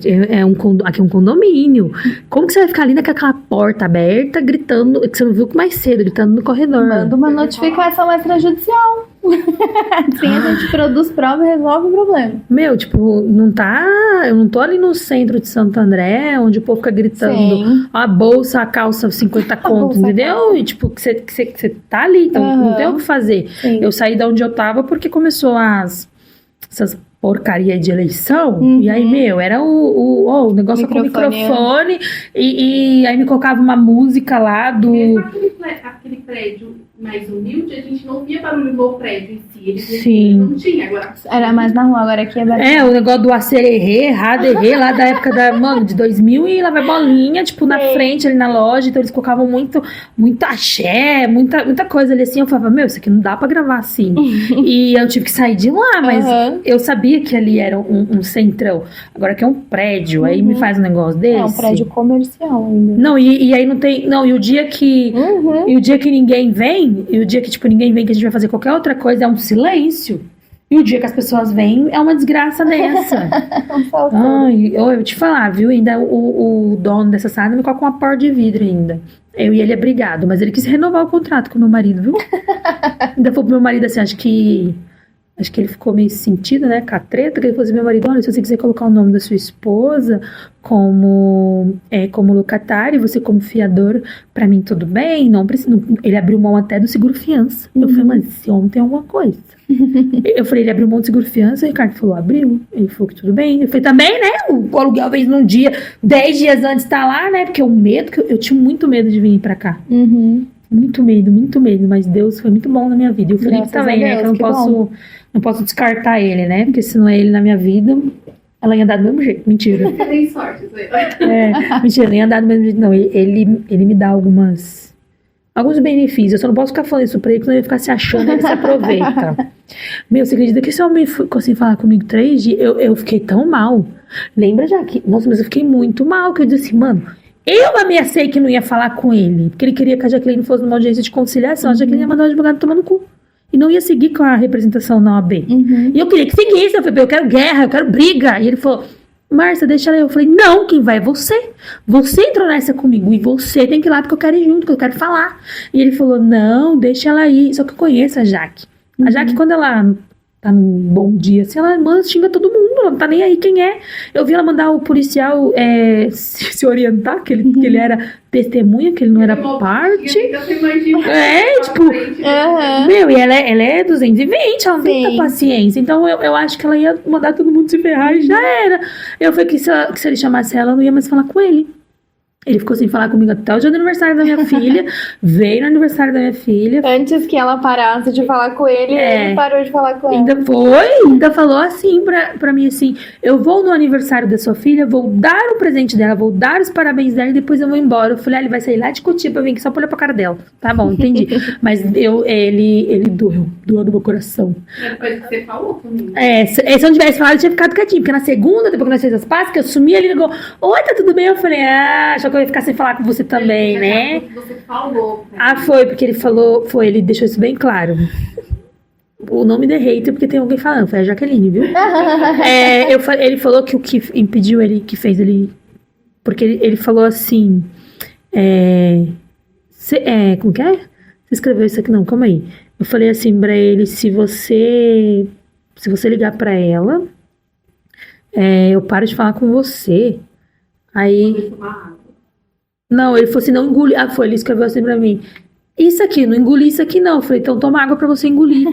aqui é um condomínio. Como que você vai ficar ali naquela porta aberta, gritando, que você não viu mais cedo, gritando no corredor? Manda uma notificação extrajudicial. Assim a gente produz prova e resolve o problema. Meu, tipo, eu não tô ali no centro de Santo André, onde o povo fica gritando Sim. a bolsa, a calça, 50 conto, bolsa, entendeu? E tipo, que você tá ali, então não tem o que fazer. Sim. Eu saí da onde eu tava porque começou essas porcaria de eleição, e aí, meu, era o negócio com o microfone, e aí me colocava uma música lá do... Mesmo aquele prédio mais humilde, a gente não via barulho no prédio em si. Eles Sim. não tinha agora. Era mais na rua, agora aqui é bastante. O negócio do acererê, raderê, lá da época de 2000, e lá vai bolinha, tipo, na frente ali na loja, então eles colocavam muito axé, muita coisa ali assim, eu falava, meu, isso aqui não dá pra gravar assim. E eu tive que sair de lá, mas eu sabia que ali era um centrão, agora que é um prédio, aí me faz um negócio desse. É um prédio comercial ainda. Não, e aí não tem, e o dia que ninguém vem, e o dia que, tipo, ninguém vem, que a gente vai fazer qualquer outra coisa, é um silêncio. E o dia que as pessoas vêm é uma desgraça dessa. Ai, eu vou te falar, viu? Ainda o dono dessa sala me coloca uma porta de vidro ainda. Eu e ele é brigado, mas ele quis renovar o contrato com o meu marido, viu? Ainda falou pro meu marido assim, acho que ele ficou meio sentido, né, com a treta, que ele falou assim, meu marido, olha, se você quiser colocar o nome da sua esposa como locatário, você como fiador, pra mim tudo bem, não precisa. Ele abriu mão até do seguro-fiança. Eu falei, mas esse homem tem alguma coisa. Eu falei, ele abriu mão do seguro-fiança, o Ricardo falou, abriu. Ele falou que tudo bem. Eu falei, também, né, o aluguel vem num dia, 10 dias antes tá lá, né, porque o medo, que eu tinha muito medo de vir pra cá. Muito medo, mas Deus foi muito bom na minha vida. E o Felipe também, né, que eu não posso descartar ele, né, porque se não é ele na minha vida, ela ia andar do mesmo jeito. Mentira. Você tem sorte, isso aí. Mentira, ela ia andar do mesmo jeito, não. Ele me dá alguns benefícios. Eu só não posso ficar falando isso pra ele, porque senão ele ficar se achando, ele se aproveita. Meu, você acredita que esse homem ficou assim falar comigo 3 dias? Eu fiquei tão mal. Lembra, Jaque? Nossa, mas eu fiquei muito mal, que eu disse assim, mano, eu ameacei que não ia falar com ele, porque ele queria que a Jaqueline fosse numa audiência de conciliação. A Jaqueline ia mandar o advogado tomar no cu. E não ia seguir com a representação na OAB. E eu queria que seguisse. Eu falei, eu quero guerra, eu quero briga. E ele falou, Márcia, deixa ela aí. Eu falei, não, quem vai é você. Você entrou nessa comigo e você tem que ir lá porque eu quero ir junto, porque eu quero falar. E ele falou, não, deixa ela aí. Só que eu conheço a Jaque. A Jaque, quando ela tá num bom dia, assim, ela xinga todo mundo. Ela não tá nem aí quem é. Eu vi ela mandar o policial se orientar, que ele era testemunha, que ele não era parte. Tipo, meu, e ela é 220, ela não tem muita paciência. Então eu acho que ela ia mandar todo mundo se ferrar e já era. Eu falei que se ele chamasse ela, eu não ia mais falar com ele. Ele ficou sem falar comigo até o dia do aniversário da minha filha. Veio no aniversário da minha filha. Antes que ela parasse de falar com ele, ele parou de falar com ela. Ainda falou assim pra mim, assim, eu vou no aniversário da sua filha, vou dar o presente dela, vou dar os parabéns dela e depois eu vou embora. Eu falei, ele vai sair lá de Cotia pra vir aqui só pra olhar pra cara dela. Tá bom, entendi. Mas ele doeu no meu coração. É coisa que você falou comigo. Se eu não tivesse falado, eu tinha ficado quietinho, porque na segunda, depois que nós fizemos as pazes, que eu sumi, ele ligou, oi, tá tudo bem? Eu falei, só que eu ia ficar sem falar com você também, né? Você falou. Foi, porque ele falou, ele deixou isso bem claro. O nome de hater, porque tem alguém falando, foi a Jaqueline, viu? Ele falou que o que impediu ele, que fez ele... Porque ele falou assim, como que é? Você escreveu isso aqui? Não, calma aí. Eu falei assim pra ele, se você ligar pra ela, eu paro de falar com você. Aí... Não, ele falou assim, não engoli. Ele escreveu assim pra mim. Isso aqui, não engoli isso aqui não. Eu falei, então toma água pra você engolir.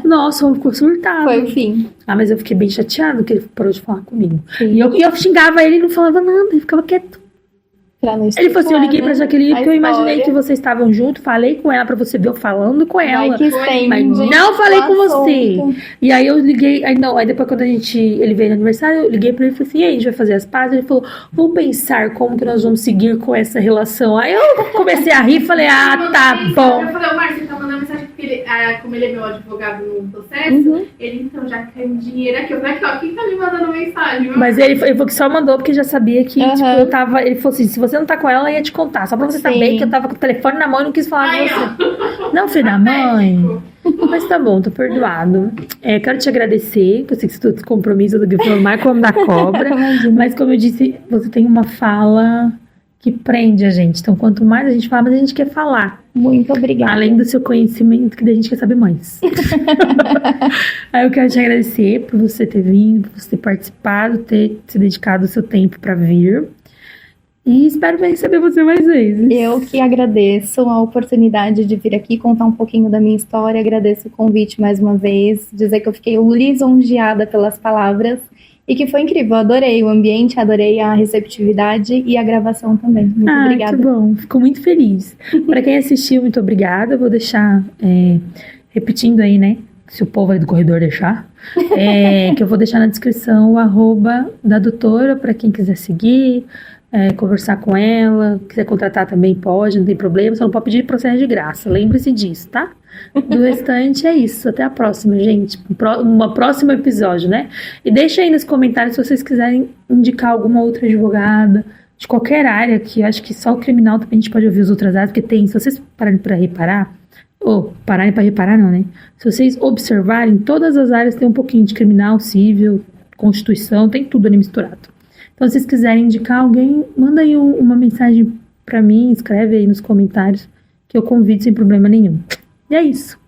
Nossa, ele ficou surtado. Foi o fim. Mas eu fiquei bem chateada porque ele parou de falar comigo. E eu xingava ele e não falava nada, ele ficava quieto. Ele falou assim, eu liguei pra Jaqueline porque eu imaginei que vocês estavam juntos, falei com ela pra você ver eu falando com ela. Mas não falei com você. E aí eu liguei, aí depois quando ele veio no aniversário, eu liguei pra ele e falei assim, e aí, a gente vai fazer as pazes? Ele falou, vou pensar como que nós vamos seguir com essa relação. Aí eu comecei a rir e falei, tá bom. Eu falei, Márcio, você tá mandando mensagem porque ele, como ele é meu advogado no processo, ele então já caiu dinheiro aqui. Eu falei, quem tá me mandando mensagem? Mas ele falou que só mandou porque já sabia que, eu tava, ele falou assim, se você não tá com ela ia te contar, só pra você saber que eu tava com o telefone na mão e não quis falar com você. Não, filho da mãe. Mas tá bom, tô perdoado. Quero te agradecer, que eu sei que você tem compromisso do que formar como da cobra. Mas como eu disse, você tem uma fala que prende a gente. Então, quanto mais a gente fala, mais a gente quer falar. Muito obrigada. Além do seu conhecimento, que a gente quer saber mais. Aí eu quero te agradecer por você ter vindo, por você ter participado, ter se dedicado o seu tempo pra vir. E espero receber você mais vezes. Eu que agradeço a oportunidade de vir aqui contar um pouquinho da minha história. Agradeço o convite mais uma vez. Dizer que eu fiquei lisonjeada pelas palavras e que foi incrível. Eu adorei o ambiente, adorei a receptividade e a gravação também. Muito obrigada. Que bom. Fico muito feliz. Para quem assistiu, muito obrigada. Eu vou deixar, repetindo aí, né? Se o povo aí do corredor deixar. Que eu vou deixar na descrição o @ da doutora para quem quiser seguir. Conversar com ela, quiser contratar também pode, não tem problema, só não pode pedir processo de graça, lembre-se disso, tá? Do restante é isso, até a próxima, gente, um próximo episódio, né? E deixa aí nos comentários se vocês quiserem indicar alguma outra advogada, de qualquer área, que eu acho que só o criminal também a gente pode ouvir as outras áreas, porque tem, se vocês pararem pra reparar, Pararem para reparar não, né? Se vocês observarem, todas as áreas tem um pouquinho de criminal, civil, constituição, tem tudo ali misturado. Então, se vocês quiserem indicar alguém, manda aí uma mensagem para mim, escreve aí nos comentários, que eu convido sem problema nenhum. E é isso.